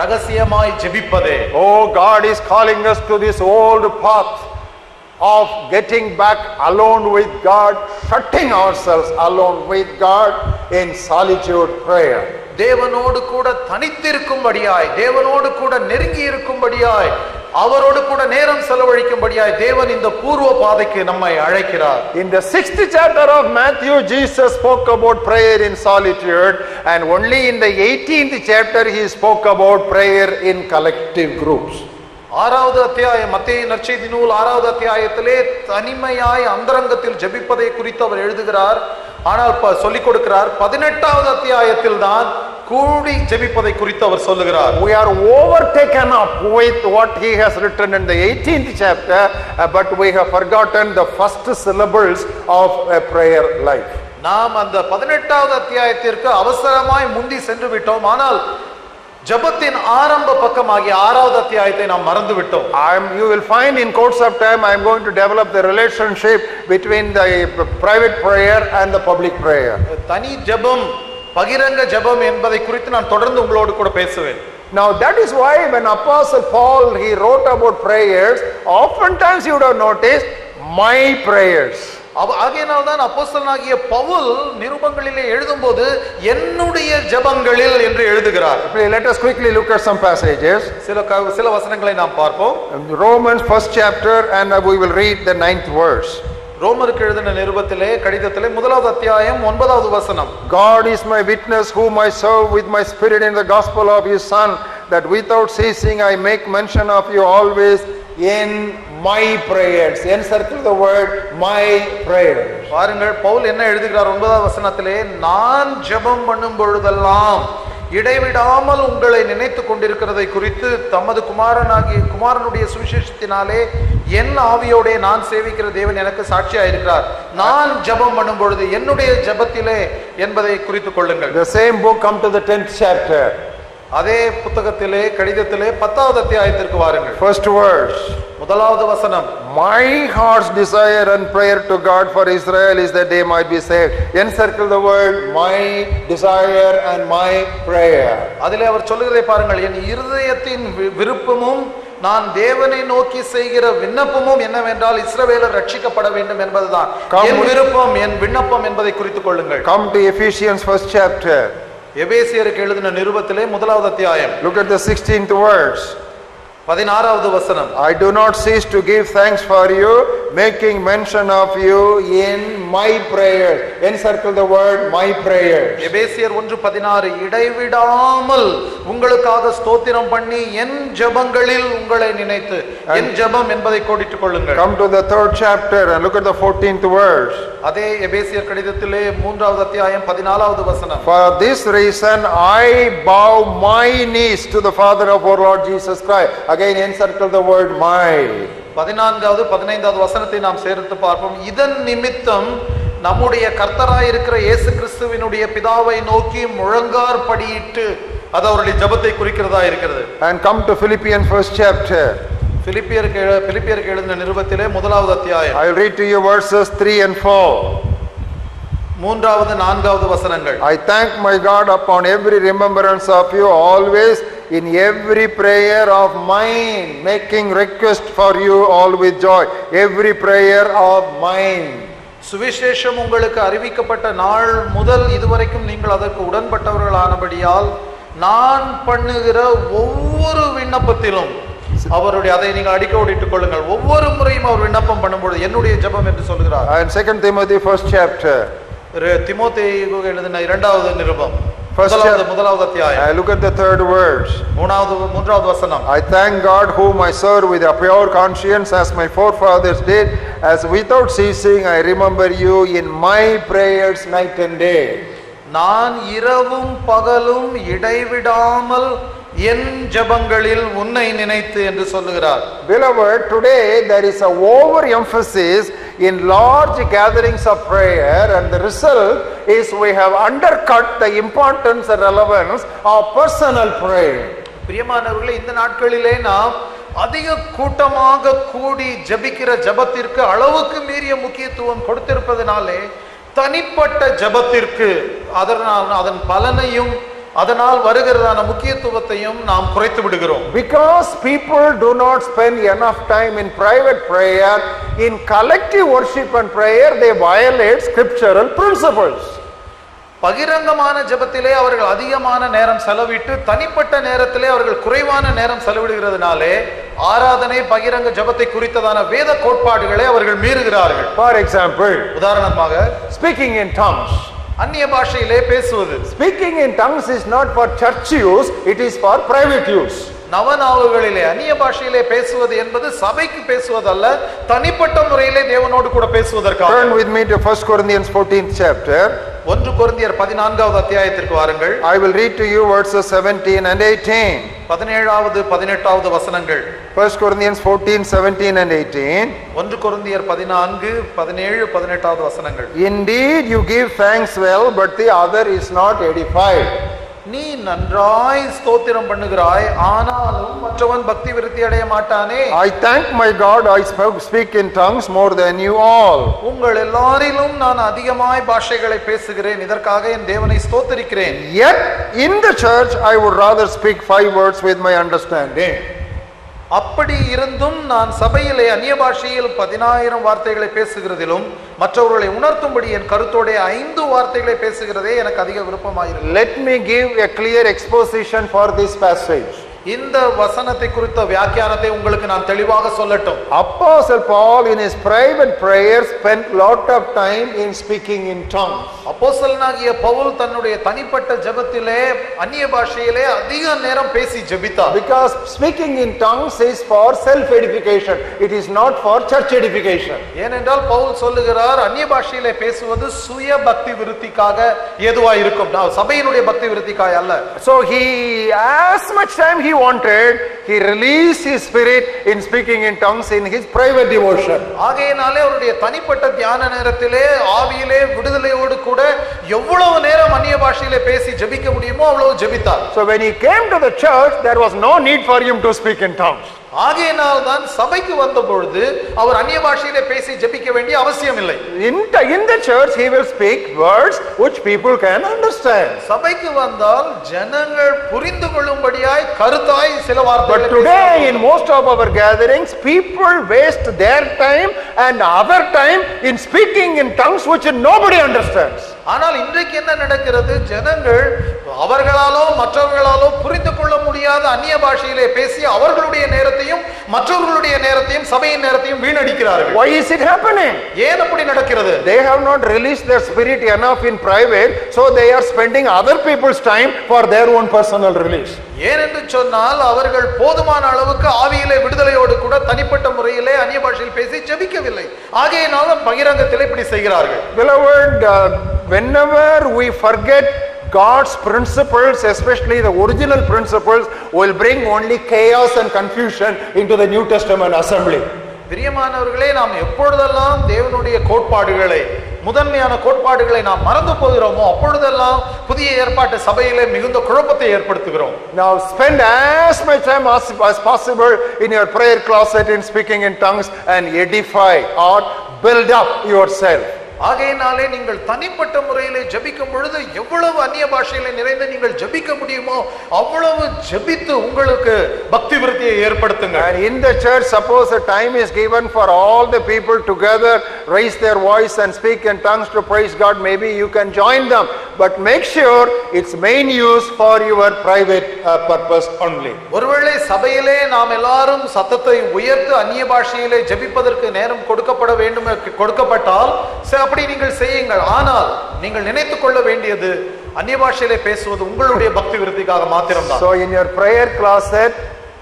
ரகசியமாய் ஜெபிப்பதே. Oh, God is calling us to this old path of getting back alone with God, shutting ourselves alone with God in solitude prayer. தேவனோடு கூட தனித்திருக்கும்படியாய், தேவனோடு கூட நெருங்கி இருக்கும்படியாய், அவரோடு கூட நேரம் செலவழிக்கும்படியாய் தேவன் இந்த பூர்வ பாதைக்கு நம்மை அழைக்கிறார். In the 6th chapter of Matthew, Jesus spoke about prayer in solitude, and only in the 18th chapter he spoke about prayer in collective groups. 6வது அத்தியாயம், மத்தேயு நற்செய்தி நூல் 6வது அத்தியாயத்திலே தனிமையாய் அந்தரங்கத்தில் ஜெபிப்பதை குறித்து அவர் எழுதுகிறார். ஆனால் சொல்லிக் கொடுக்கிறார். 18வது அத்தியாயத்தில் தான் கூடி ஜெபிப்பதை குறித்து அவர் சொல்லுகிறார். We are overtaken up with what he has written in the 18th chapter, but we have forgotten the first syllables of a prayer life. நாம் அந்த 18வது அத்தியாயத்திற்கு அவசரமாய் முந்தி சென்று விட்டோம். ஆனால் ஜெபத்தின் ஆரம்ப பக்கமாகிய 6வது அத்தியாயத்தை நாம் மறந்து விட்டோம். You will find in course of time I am going to develop the relationship between the private prayer and the public prayer. தனி ஜெபம், பகிரங்க ஜெபம் என்பதை குறித்து நான் தொடர்ந்து உங்களோடு கூட பேசுவேன். Now that is why when Apostle Paul he wrote about prayers, oftentimes you would have noticed my prayers. ஆகையினால் தான் அப்போஸ்தலனாகிய பவுல் நிருபங்களிலே எழுதும்போது என்னுடைய ஜெபங்களில் என்று எழுதுகிறார். Let us quickly look at some passages. சில வசனங்களை நாம் பார்ப்போம். Romans 1st chapter and we will read the 9th verse. ரோமருக்கு எழுதின நிருபத்திலே கடிதத்திலே முதலாவது அத்தியாயம் 9வது வசனம். God is my witness, whom I serve with my spirit in the gospel of his Son, that without ceasing I make mention of you always in my prayers. Encircle the word my prayers. பாருங்கள், பவுல் என்ன எழுதுகிறார் 9வது வசனத்திலே, நான் ஜெபம் பண்ணும் பொழுதெல்லாம் இடைவிடாமல் உங்களை நினைத்து கொண்டிருக்கிறதை குறித்து தமது குமாரனுடைய சுவிசேஷத்தினாலே என் ஆவியோட நான் சேவிக்கிற தேவன் எனக்கு சாட்சியாயிருக்கிறார். நான் ஜெபம் பண்ணும் பொழுது என்னுடைய ஜெபத்திலே என்பதை குறித்துக் கொள்ளுங்கள். The same book, come to the 10th chapter. அதே புத்தகத்திலே கடிதத்திலே 10வது அத்தியாயத்திற்கு வாருங்கள். First verse. முதலாவது வசனம். My heart's desire and prayer to God for Israel is that they might be saved. Encircle the word my desire and my prayer. அதிலே அவர் சொல்லுகிறதை பாருங்கள், என் இருதயத்தின் விருப்பமும் நான் தேவனை நோக்கி செய்கிற விண்ணப்பமும் என்னவென்றால் இஸ்ரவேலர் ரட்சிக்கப்பட வேண்டும் என்பதுதான். என் விருப்பம், என் விண்ணப்பம் என்பதை குறித்துக் கொள்ளுங்கள். Come to Ephesians 1st chapter. எபேசியருக்கு எழுதின நிருபத்திலே முதலாவது அத்தியாயம். Look at the 16th verse. 16வது வசனம். I do not cease to give thanks for you, making mention of you in my prayers. Encircle the word my prayers. எபேசியர் 1:16 இடைவிடாமல் உங்களுக்காக ஸ்தோத்திரம் பண்ணி என் ஜெபங்களில் உங்களை நினைத்து, என் ஜெபம் என்பதை கோடிட்டுக் கொள்ளுங்கள். Come to the 3rd chapter and look at the 14th verse. அதே எபேசியர் கடிதத்திலே 3வது அத்தியாயம் 14வது வசனம். For this reason I bow my knees to the Father of our Lord Jesus Christ. Again encircle the word my. 14வது 15வது வசனத்தை நாம் சேர்த்து பார்ப்போம். இதன் நிமித்தம் நம்முடைய கர்த்தராய் இருக்கிற இயேசு கிறிஸ்துவினுடைய பிதாவை நோக்கி முழங்கார் படியிட்டு, அது அவருடைய ஜெபத்தை குறிக்கிறதா இருக்கிறது. And come to Philippians 1st chapter. பிலிப்பியருக்கு எழுதின நிருபத்திலே முதலாவது அத்தியாயம். I will read to you verses 3 and 4. 3வது 4வது வசனங்கள். I thank my God upon every remembrance of you always in every prayer of mine, making request for you all with joy. Every prayer of mine. சுவிசேஷம் உங்களுக்கு அறிவிக்கப்பட்ட நாள் முதல் இதுவரைக்கும் நீங்கள் அதற்கு உடன்பட்டவர்களானபடியால் நான் பண்ணுகிற ஒவ்வொரு விண்ணப்பத்திலும் அவருடைய, அதை நீங்கள் அடிக்க ஓடிட்டுக் கொள்ளுங்கள். ஒவ்வொரு முறையும் அவர் விண்ணப்பம் பண்ணும்போது என்னுடைய ஜெபம் என்று சொல்கிறார். And 2 Timothy 1st chapter. தீமோத்தேயுவுக்கு எழுதின 2வது நிருபம் முதலாவது அத்தியாயம். I look at the 3rd verse. 3வது வசனம். I thank God whom I serve with a pure conscience as my forefathers did, as without ceasing I remember you in my prayers night and day. நான் இரவும் பகலும் இடைவிடாமல் என் ஜெபங்களில் உன்னை நினைத்து என்று சொல்லுகிறார். Beloved, today there is a overemphasis in large gatherings of prayer, and the result is we have undercut the importance and relevance of personal prayer. பிரியமானவர்களே, இந்த நாட்களிலே நாம் அதிக கூட்டமாக கூடி ஜெபிக்கிற ஜெபத்திற்கு அளவுக்கு மீறிய முக்கியத்துவம் கொடுத்திருப்பதனாலே தனிப்பட்ட ஜெபத்திற்கு அதன் பலனையும் அதனால் வருகிறதான முக்கியத்துவத்தையும் நாம் குறைத்து விடுகிறோம். Because people do not spend enough time in private prayer, in collective worship and prayer they violate scriptural principles. பகிரங்கமான ஜெபத்திலே அவர்கள் அதிகமான நேரம் செலவிட்டு தனிப்பட்ட நேரத்திலே அவர்கள் குறைவான நேரம் செலவிடுகிறதுனாலே ஆராதனை பகிரங்க ஜெபத்தை குறித்ததான வேத கோட்பாடுகளை அவர்கள் மீறுகிறார்கள். For example, உதாரணமாக speaking in tongues. அந்நிய பாஷையிலே பேசுவது. Speaking in tongues is not for church use, it is for private use. நவநாவுகளிலே அந்நிய பாஷையிலே பேசுவது என்பது சபைக்கு பேசுவதல்ல, தனிப்பட்ட முறையிலே தேவனோடு கூட பேசுவதற்காக. Turn with me to 1 Corinthians 14th chapter. 1 கொரிந்தியர் 14வது அத்தியாயத்திற்கு வாருங்கள். I will read to you verses 17 and 18. 17வது 18வது வசனங்கள். 1 Corinthians 14, 17 and 18. 1 கொரிந்தியர் 14, 17, 18வது வசனங்கள். Indeed you give thanks well, but the other is not edified. நீ நன்றாய் ஸ்தோத்திரம் பண்ணுகிறாய், ஆனாலும் மற்றவன் பக்தி விருத்தி அடைய மாட்டானே. I thank my God I speak in tongues more than you all. உங்கள் எல்லாரிலும் நான் அதிகமாய் பாஷைகளை பேசுகிறேன், இதற்காக என் தேவனை ஸ்தோத்திரிக்கிறேன். Yet in the church I would rather speak 5 words with my understanding. அப்படி இருந்தும் நான் சபையிலே அந்நிய பாஷையில் 10,000 வார்த்தைகளை பேசுகிறதிலும் மற்றவர்களை உணர்த்தும்படி என் கருத்தோட 5 வார்த்தைகளை பேசுகிறதே எனக்கு அதிக விருப்பமாயிருக்கிறது. Let me give a clear exposition for this passage. இந்த வசனத்தை குறித்த வியாக்கியானத்தை உங்களுக்கு நான் தெளிவாக சொல்லட்டும். Apostle Paul in his private prayer spent lot of time in speaking in tongues. அப்போஸ்தலனாகிய பவுல் தன்னுடைய தனிப்பட்ட ஜெபத்திலே அந்நிய பாஷையிலே அதிக நேரம் பேசி ஜெபித்தார். Because speaking in tongues is for self edification, it is not for church edification. ஏனென்றால் பவுல் சொல்லுகிறார் அந்நிய பாஷையிலே பேசுவது சுய பக்தி விருத்திக்காக ஏதுவாய் இருக்கும், சபையினுடைய பக்தி விருத்திக்காக அல்ல. So he, as much time he wanted, he released his spirit in speaking in tongues in his private devotion. ஆகையினாலே அவருடைய தனிப்பட்ட தியான நேரத்திலே ஆவியிலே விடுதலையோடு கூட எவ்வளவு நேரம் அந்நிய பாஷையிலே பேசி ஜெபிக்க முடியுமோ அவ்வளவு ஜெபித்தார். So when he came to the church, there was no need for him to speak in tongues. ஆகையினால் தான் சபைக்கு வந்த பொழுது அவர் அந்நிய பாஷையிலே பேசி ஜெபிக்க வேண்டிய அவசியம் இல்லை. In the church he will speak words which people can understand. சபைக்கு வந்தால் ஜனங்கள் புரிந்து கொள்ளும்படியாய் கருத்தாய் சில வார்த்தைகளை But today in most of our gatherings people waste their time and our time in speaking in tongues which nobody understands. ஆனால் இன்றைக்கு என்ன நடக்கிறது? ஜனங்கள் அவர்களாலோ மற்றவர்களாலோ புரிந்து கொள்ள முடியாத அந்நிய பாஷையிலே பேசி அவர்களுடைய நேரத்தையும் மற்றவர்களுடைய நேரத்தையும் சபையின் நேரத்தையும் வீணடிக்கிறார்கள். Why is it happening? ஏன் அப்படி நடக்கிறது? They have not released their spirit enough in private, so they are spending other people's time for their own personal release. ஏன் என்று சொன்னால் அவர்கள் போதுமான அளவுக்கு ஆவியிலே விடுதலையோடு கூட தனிப்பட்ட முறையிலே அந்நிய பாஷையில் பேசி ஜெபிக்கவில்லை. ஆகையினால பகிரங்கத்திலே இப்படி செய்கிறார்கள். Beloved, whenever we forget God's principles, especially the original principles, will bring only chaos and confusion into the New Testament assembly. பிரியமானவர்களே, நாம் எப்பொழுதெல்லாம் தேவனுடைய கோட்பாடுகளை, முதன்மையான கோட்பாடுகளை நாம் மறந்து போகிறோமோ அப்பொழுதெல்லாம் புதிய ஏற்பாட்டு சபையிலே மிகுந்த குழப்பத்தை ஏற்படுத்துகிறோம். Now spend as much time as possible in your prayer closet in speaking in tongues and edify or build up yourself. ஆகையினாலே நீங்கள் தனிப்பட்ட முறையிலே ஜெபிக்கும் பொழுது எவ்வளவு அந்நிய பாஷையிலே நிறைந்து நீங்கள் ஜெபிக்க முடியுமோ அவ்வளவு ஜெபித்து உங்களுக்கு பக்தி விருத்தியை ஏற்படுத்துங்க. And in the church, suppose a time is given for all the people together raise their voice and speak in tongues to praise God, maybe you can join them, but make sure its main use for your private purpose only. ஒருவேளை சபையிலே நாம் எல்லாரும் சத்தத்தை உயர்த்து அந்நிய பாஷையிலே ஜெபிப்பதற்கு நேரம் கொடுக்கப்பட வேண்டும், கொடுக்கப்பட்டால் அப்படி நீங்கள் செய்யுங்கள். ஆனால் நீங்கள் நினைத்துக் கொள்ள வேண்டியது அந்நிய பாஷையிலே பேசுவது உங்களுடைய பக்தி விருத்திக்காக மாத்திரம்தான். So in your prayer closet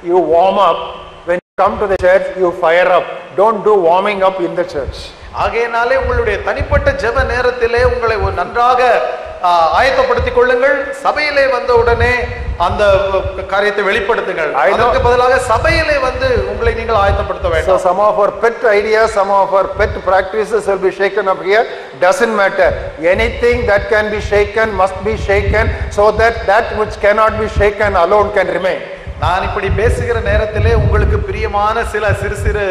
you warm up, when you come to the church you fire up. Don't do warming up in the church. ஆகையினாலே உங்களுடைய தனிப்பட்ட ஜெப நேரத்திலே உங்களை நன்றாக ஆயத்தப்படுத்திக் கொள்ளுங்கள். சபையிலே வந்த உடனே அந்த காரியத்தை வெளிப்படுத்துங்கள். அதற்கு பதிலாக சபையிலே வந்து உங்களை நீங்கள் ஆயத்தப்படுத்த வேண்டும். So some of our pet ideas, some of our pet practices will be shaken up here. Doesn't matter. Anything that can be shaken must be shaken, so that that which cannot be shaken alone can remain. நான் இப்படி பேசுகிற நேரத்திலே உங்களுக்கு பிரியமான சில சிறு சிறு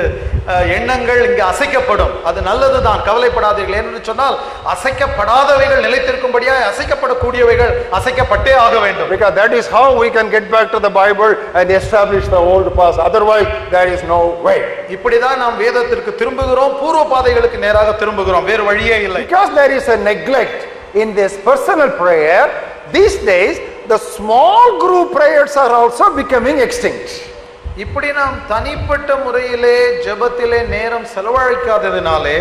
எண்ணங்கள் இங்கே அசைக்கப்படும். அது நல்லதுதான், கவலைப்படாதீர்கள். என்று சொன்னால் அசைக்கப்படாதவைகள் நிலைத்திருக்கும்படியாக அசைக்கப்படக்கூடியவைகள் அசைக்கப்பட்டே ஆக வேண்டும். Because that is how we can get back to the Bible and establish the old path. Otherwise there is no way. இப்படிதான் நாம் வேதத்திற்கு திரும்புகிறோம், பூர்வ பாதைகளுக்கு நேராக திரும்புகிறோம், வேறு வழியே இல்லை. Because there is a neglect in this personal prayer these days, the small group prayers are also becoming extinct. இப்படி நாம் தனிப்பட்ட முறையிலே ஜெபத்திலே நேரம் செலவழிக்காததினாலே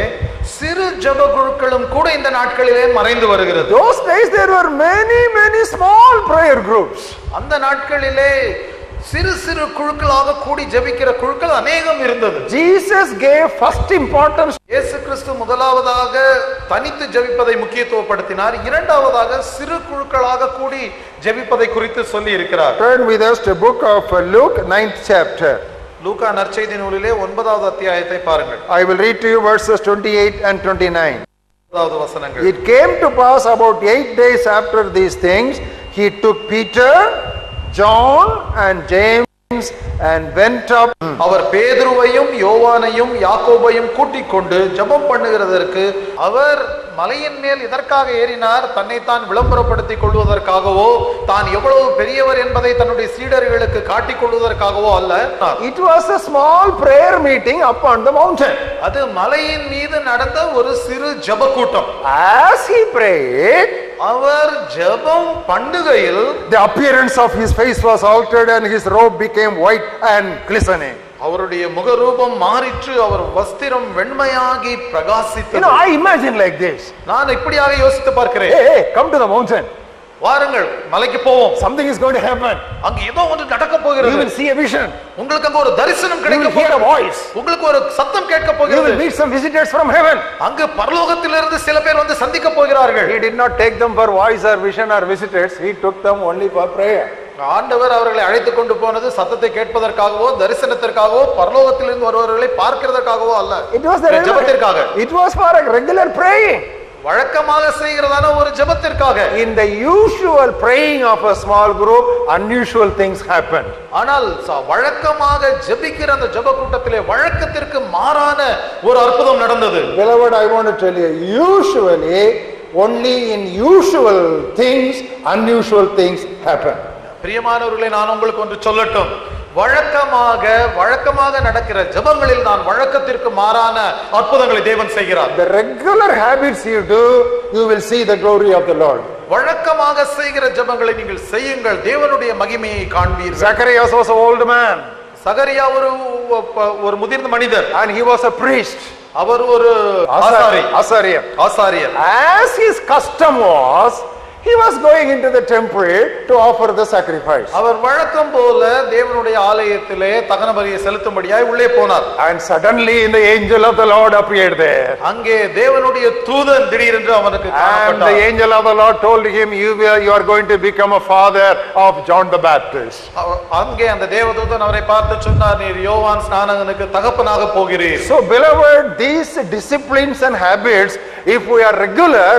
சிறு ஜெப குழுக்களும் கூட இந்த நாட்களிலே மறைந்து வருகிறது. Those days there were many small prayer groups. அந்த நாட்களிலே சிறு சிறு குழுக்களாக கூடி ஜெபிக்கிற குழுக்கள் அநேகம் இருந்தது. Jesus gave first importance. இயேசு கிறிஸ்து முதலாவதாக தனித்து ஜெபிப்பதை முக்கியத்துவப்படுத்தினார். இரண்டாவதாக சிறு குழுக்களாக கூடி ஜெபிப்பதை குறித்து சொல்லி இருக்கிறார். Turn with us to book of Luke 9th chapter. லூக்கா நற்செய்தி நூலிலே 9வது அத்தியாயத்தை பாருங்கள். I will read to you verses 28 and 29. 9வது வசனங்கள். It came to pass about 8 days after these things, he took Peter, John and James and went up. அவர் பேதுருவையும் யோவானையும் யாக்கோபையும் கூட்டிக் கொண்டு ஜெபம் பண்ணுகிறதற்கு அவர் மலையின் மேல் இதற்காக ஏறினார். தன்னைத்தான் விளம்பரப்படுத்திக் கொள்வதற்காகவோ தான் எவ்வளவு பெரியவர் என்பதை தன்னுடைய சீடர்களுக்கு காட்டிக் கொள்வதற்காகவோ அல்ல. It was a small prayer meeting up on the mountain. அது மலையின் மீது நடந்த ஒரு சிறு ஜெப கூட்டம். As he prayed, அவர் ஜெபம் பண்ணுகையில் the appearance of his face was altered and his robe became white and glistening. அவருடைய முகரூபம் மாறிற்று, அவர் வஸ்திரம் வெண்மையாகி பிரகாசித்தது. I imagine like this. நான் இப்படியாக யோசித்து பார்க்கிறேன். Hey, come to the mountain. வாருங்கள் மலைக்கு போவோம். Something is going to happen. அங்க ஏதோ ஒன்று நடக்க You போகிறது. will see a vision. உங்களுக்கு அங்க ஒரு தரிசனம் You கிடைக்க will hear a போகிறது. voice. உங்களுக்கு ஒரு சத்தம் கேட்க You போகிறது. will meet some visitors from heaven. அங்கு பரலோகத்திலிருந்து சில பேர் வந்து சந்திக்க போகிறார்கள். He did not take them for voice or vision or visitors. He took them only for prayer. ஆண்டவர் அவர்களை அழைத்துக் கொண்டு போனது சத்தத்தை கேட்பதற்காகவோ தரிசனத்திற்காகவோ பரலோகத்திலிருந்து வருபவர்களை பார்க்கிறதற்காகவோ அல்ல, ஜெபத்திற்காக. It was for a regular praying. வழக்கமாக செய்கிறதான ஒரு ஜெபத்திற்காக. In the usual praying of a small group, unusual things happen. ஆனால் வழக்கமாக ஜெபிக்கிற அந்த ஜெப கூட்டத்திலே வழக்கத்திற்கு மாறான ஒரு அற்புதம் நடந்தது. Beloved, I want to tell you, usually only in usual things unusual things happen. பிரியமானவர்களே, நான் உங்களுக்கு ஒன்று சொல்லட்டும். வழக்கமாக நடக்கிற ஜெபங்களில் நான் வழக்கத்திற்கு மாறான அற்புதங்களை தேவன் செய்கிறார். The regular habits you do, you will see the glory of the Lord. வழக்கமாக செய்கிற ஜெபங்களை நீங்கள் செய்யுங்கள், தேவனுடைய மகிமையை காண்பீர்கள். Zacharias was an old man. சகரியா ஒரு முதிர்ந்த மனிதர். And he was a priest. அவர் ஒரு ஆசாரியர். As his custom was, he was going into the temple to offer the sacrifice. அவர் வழக்கம் போல தேவனுடைய ஆலயத்திலே தகன பலியை செலுத்தும்படியாய் உள்ளே போனார். And suddenly the angel of the Lord appeared there. அங்கே தேவனுடைய தூதன் திடீரென்று அவனுக்கு And the angel of the Lord told him, you are going to become a father of John the Baptist. அங்கே அந்த தேவதூதன் அவரை பார்த்து சொன்னார், நீர் யோவான் ஸ்நானகனுக்கு தகப்பனாக போகிறீர். So beloved, these disciplines and habits, if we are regular,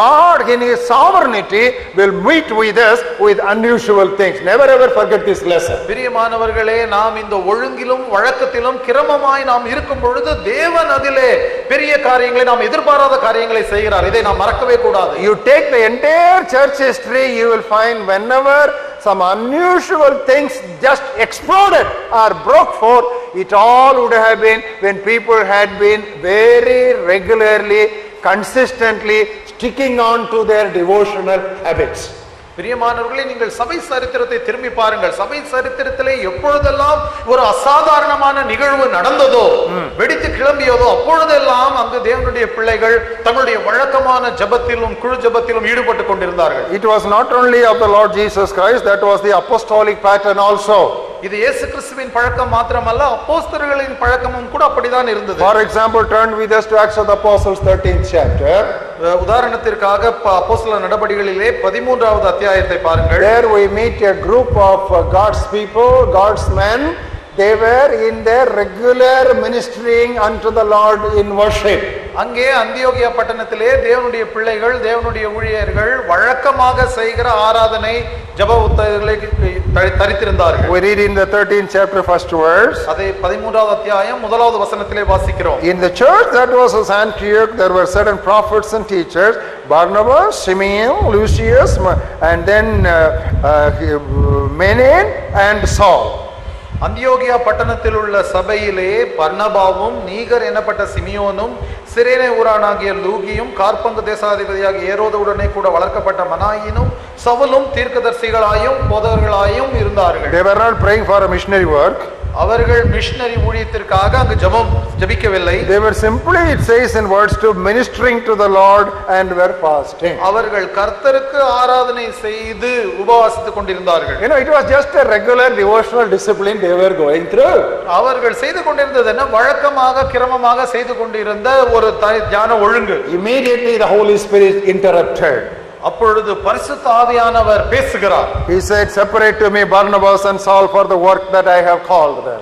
God in his sovereignty will meet with us with unusual things. Never ever forget this lesson. பிரியமானவர்களே, நாம் இந்த ஒழுங்கிலும் வழக்கத்திலும் கிரமமாய் நாம் இருக்கும் பொழுது தேவன் அதிலே பெரிய காரியங்களை, நாம் எதிர்பாராத காரியங்களை செய்கிறார். இதை நாம் மறக்கவே கூடாது. You take the entire church history, you will find whenever some unusual things just exploded or broke forth, it all would have been when people had been very regularly, consistently sticking on to their devotional habits. பிரியமானவர்களே, நீங்கள் சபை சரித்திரத்தை திரும்பி பாருங்கள். சபை சரித்திரத்திலே எப்பொழுதெல்லாம் ஒரு அசாதாரணமான நிகழ்வு நடந்ததோ, வெடித்து கிளம்பியதோ, அப்பொழுதெல்லாம் அங்கு தேவனுடைய பிள்ளைகள் தங்களுடைய வழக்கமான ஜெபத்திலும் குழு ஜெபத்திலும் ஈடுபட்டு கொண்டிருந்தார்கள். It was not only of the Lord Jesus Christ, that was the apostolic pattern also. இது இயேசு கிறிஸ்துவின் பழக்கம் மாத்திரமல்ல, அப்போஸ்தலர்களின் பழக்கமும் கூட அப்படிதான் இருந்தது. For example, turn with us to Acts of the Apostles 13th chapter. உதாரணத்திற்காக அப்போஸ்தலர் நடபடிகளிலே 13வது அத்தியாயத்தை பாருங்கள். There we meet a group of God's people, God's men. They were in their regular ministering unto the Lord in worship. அங்கே அந்தியோகியா பட்டணத்திலே தேவனுடைய பிள்ளைகள், தேவனுடைய ஊழியர்கள் வழக்கமாக செய்கிற ஆராதனை ஜெப உத்தரவுகளை தரித்திருந்தார்கள். We read in the 13th chapter first verse. அதை 13வது அத்தியாயம் 1வது வசனத்திலே வாசிக்கிறோம். In the church that was at Antioch, there were certain prophets and teachers, Barnabas, Simeon, Lucius, and then Manaen and Saul. அந்தியோகியா பட்டணத்தில் உள்ள சபையிலே பர்னபாவும், நீகர் எனப்பட்ட சிமியோனும், சிரேனே ஊரானாகிய லூகியும், கார்பங்கு தேசாதிபதியாகிய ஏரோதுடனே கூட வளர்க்கப்பட்ட மனாயினும், சவுலும் தீர்க்கதரிசிகளாயும் போதகர்களாயும் இருந்தார்கள். They were not praying for a missionary work. அவர்கள் மிஷனரி ஊழியத்திற்காக அங்கு ஜெபிக்கவில்லை. They were simply, it says in verse 2, ministering to the Lord and were fasting. அவர்கள் கர்த்தருக்கு ஆராதனை செய்து உபவாசித்துக் கொண்டிருந்தார்கள். You know, it was just a regular devotional discipline they were going through. அவர்கள் செய்து கொண்டிருந்தது என்ன? வழக்கமாக கிரமமாக செய்து கொண்டிருந்த ஒரு தியான ஒழுங்கு. Immediately the Holy Spirit interrupted. அப்பொழுது பரிசுத்த ஆவியானவர் பேசுகிறார். He said, separate to me Barnabas and Saul for the work that I have called them.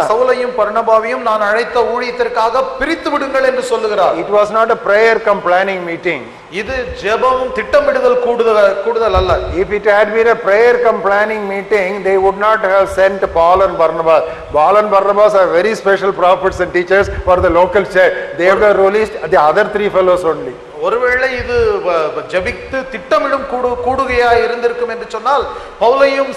சவுலையும் பர்னபாவையும் நான் அழைத்த ஊழியத்திற்காக பிரித்து விடுங்கள் என்று சொல்லுகிறார். It was not a prayer cum planning meeting. இது ஜெபமும் திட்டமிடுதல் கூடுதல் அல்ல. If it had been a prayer cum planning meeting, they would not have sent Paul and Barnabas. Paul and Barnabas are very special prophets and teachers for the local church. They have released the other three fellows only. ஒருவேளை இது ஜெபித்து திட்டமிடும் கூடுகையா இருந்திருக்கும் என்று சொன்னால் பவுலையும்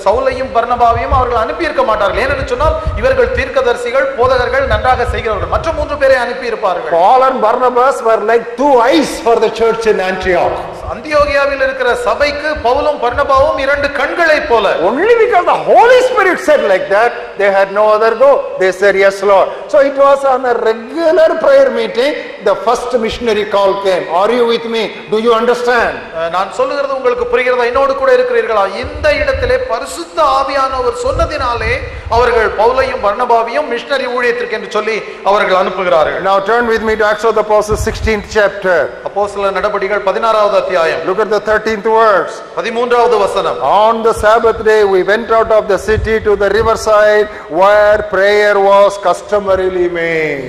சவுலையும் பர்னபாவையும் அவர்கள் அனுப்பி இருக்க மாட்டார்கள். ஏனென்று சொன்னால் இவர்கள் தீர்க்கதரிசிகள், போதகர்கள், நன்றாக செய்கிறவர்கள். மற்ற 3 பேரை அனுப்பி இருப்பார்கள். Paul and Barnabas were like 2 eyes for the church in Antioch. அந்தியோகியாவில் இருக்கிற சபைக்கு பவுலும் பர்னபாவும் 2 கண்களை போல. Only because the Holy Spirit said like that, they had no other go. They said, yes, Lord. So it was on a regular prayer meeting, the first missionary call came. Are you with me? Do you understand? நான் சொல்லுகிறது உங்களுக்கு புரிகிறதா? என்னோடு கூட இருக்கிறீர்களா? இந்த இடத்திலே பரிசுத்த ஆவியானவர் சொன்னதினாலே அவர்கள் பவுலையும் பர்னபாவையும் மிஷனரி ஊழியத்திற்கு என்று சொல்லி அவர்கள் அனுப்புகிறார்கள். Now turn with me to Acts of the Apostles 16th chapter. அப்போஸ்தலர் நடபடிகள் 16வது அத்தியாயம். Look at the 13th verse. 13வது வசனம். On the Sabbath day we went out of the city to the riverside where prayer was customarily made.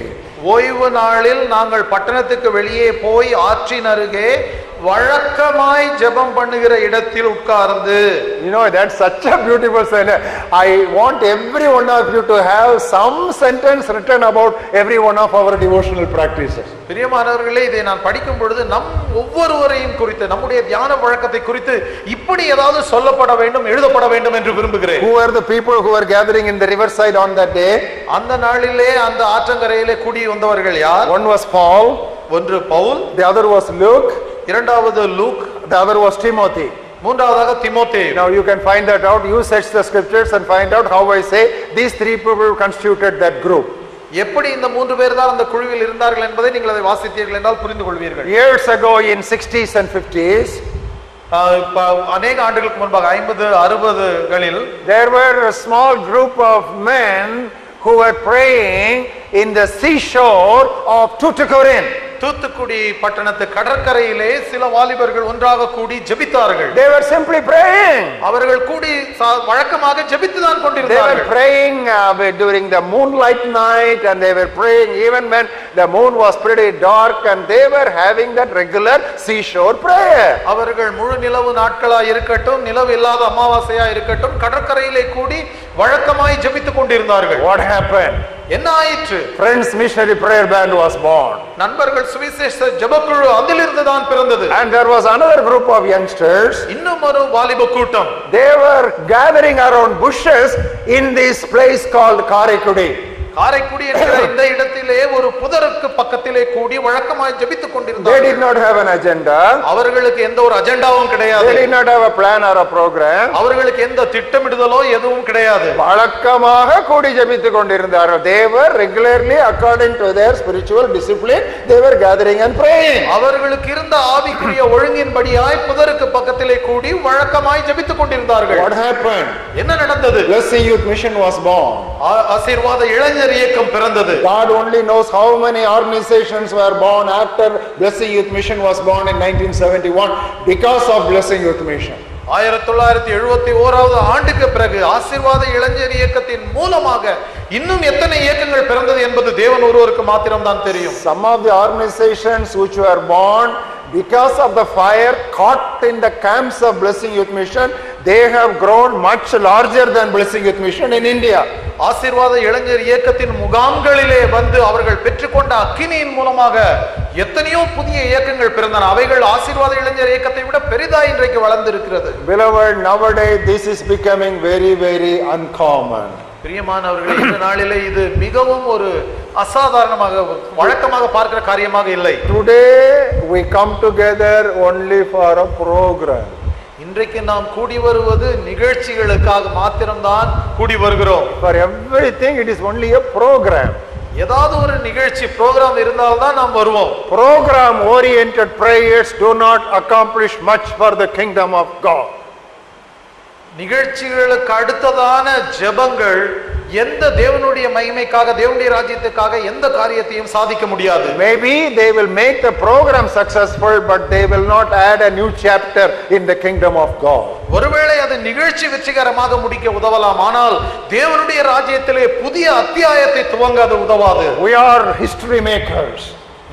ஓய்வு நாளில் நாங்கள் பட்டணத்துக்கு வெளியே போய் ஆற்றின் அருகே வழக்கமாய் ஜெபம் பண்ணுகிற இடத்தில் உட்கார்ந்து. You know, that's such a beautiful sentence. I want every one of you to have some sentence written about every one of our devotional practices. பிரியமானவர்களே, இதை நான் படிக்கும் பொழுது நம் ஒவ்வொருவரையும் குறித்து, நம்முடைய தியான வழக்கத்தை குறித்து இப்படி ஏதாவது சொல்லப்பட வேண்டும், எழுதப்பட வேண்டும் என்று விரும்புகிறேன். Who were the people who were gathering in the riverside on that day? அந்த நாளிலே அந்த ஆற்றங்கரையிலே கூடி வந்தவர்கள் யார்? One was Paul, ஒன்று Paul, the other was Luke, இரண்டாவது Luke, the other was Timothy. மூன்றாவதாக தீமோத்தேயு. Now you can find that out. You search the scriptures and find out how I say these 3 people constituted that group. எப்படி இந்த 3 பேர் தான் அந்த குழுவில் இருந்தார்கள் என்பதை நீங்கள் அதை வாசித்தீர்கள் என்றால் புரிந்து கொள்வீர்கள். Years ago in 60s and 50s, அநேக ஆண்டுகளுக்கு முன்பாக 50, 60களில் there were a small group of men who were praying in the seashore of Tuticorin. Thoothukudi பட்டணத்து கடற்கரையிலே சில வாலிபர்கள் ஒன்றாக கூடி ஜெபித்தார்கள். They were simply praying. அவர்கள் கூடி வழக்கமாக ஜெபித்து தான் கொண்டிருந்தார்கள். They were praying during the moonlight night, and they were praying even when the moon was pretty dark, and they were having that regular seashore prayer. அவர்கள் முழு நிலவு நாட்களா இருக்கட்டும், நிலவு இல்லாத அமாவாசையா இருக்கட்டும், கடற்கரையிலே கூடி வழக்கமாய் ஜெபித்துக் கொண்டிருந்தார்கள். What happened? என்ன ஆயிற்று? Friends Missionary Prayer Band was born. நண்பர்கள் சுவிசேஷ ஜெபக்குழு அதிலிருந்து தான் பிறந்தது. And there was another group of youngsters. இன்னும் ஒரு வாலிப கூட்டம். They were gathering around bushes in this place called Karaikudi. Karaikudi என்கிற இந்த இடத்திலே ஒரு புதருக்கு பக்கத்திலே கூடி வழக்கமாய் ஜெபித்துக் கொண்டிருந்தார்கள். They did not have an agenda. அவர்களுக்கு எந்த ஒரு அஜெண்டாவும் கிடையாது. They did not have a plan or a program. அவர்களுக்கு எந்த திட்டமிடுதலோ எதுவும் கிடையாது. வழக்கமாக கூடி ஜெபித்துக் கொண்டிருந்தார்கள். They were regularly, according to their spiritual discipline, they were gathering and praying. அவர்களுக்கு இருந்த ஆவிக்குரிய ஒழுங்கின்படியாய் புதருக்கு பக்கத்திலே கூடி வழக்கமாய் ஜெபித்துக் கொண்டிருந்தார்கள். What happened? என்ன நடந்தது? Blessing Youth Mission was born. ஆசீர்வாத இளைஞர் இயக்கம் பிறந்தது. God only knows how many organizations were born after Blessing Youth Mission was born in 1971 because of Blessing Youth Mission. 1971வது ஆண்டுக்கு பிறகு ஆசீர்வாத இளைஞர் இயக்கத்தின் மூலமாக இன்னும் எத்தனை இயக்கங்கள் பிறந்தது என்பது தேவன் ஒருவருக்கு மாத்திரம் தான் தெரியும். Some of the organizations which were born because of the fire caught in the camps of Blessing Youth Mission, they have grown much larger than Blessing Youth Mission in India. ஆசீர்வாத இளைஞர் இயக்கத்தின் முகாம்களிலே வந்து அவர்கள் பெற்றுக்கொண்ட அக்கினியின் மூலமாக எத்தனையோ புதிய இயக்கங்கள் பிறந்தன. அவைகள் ஆசீர்வாத இளைஞர் இயக்கத்தை விட பெரிதா இன்றைக்கு வளர்ந்திருக்கிறது. Beloved, nowadays this is becoming very, very uncommon. பிரியமானவர்களே, இந்த நாளிலே இது மிகவும் ஒரு அசாதாரணமாக வழக்கமாக பார்க்கிற காரியமாக இல்லை. Today we come together only for a program. இன்றைக்கு நாம் கூடி வருவது நிகழ்ச்சிகளுக்காக மாத்திரம்தான் கூடி வருகிறோம். For everything it is only a program. ஏதாவது ஒரு நிகழ்ச்சி ப்ரோக்ராம் இருந்தால்தான் நாம் வருவோம். Program oriented prayers do not accomplish much for the kingdom of God. நிகழ்ச்சிகளுக்கு அடுத்ததான ஜெபங்கள் எந்த தேவனுடைய மகிமைக்காக, தேவனுடைய ராஜ்யத்துக்காக எந்த காரியத்தையும் சாதிக்க முடியாது. Maybe they will make the program successful, but they will not add a new chapter in the kingdom of God. ஒருவேளை அது நிகழ்ச்சி வெற்றிகரமாக முடிக்க உதவலாம், ஆனால் தேவனுடைய ராஜ்யத்திலே புதிய அத்தியாயத்தை துவங்க அது உதவாது. We are history makers.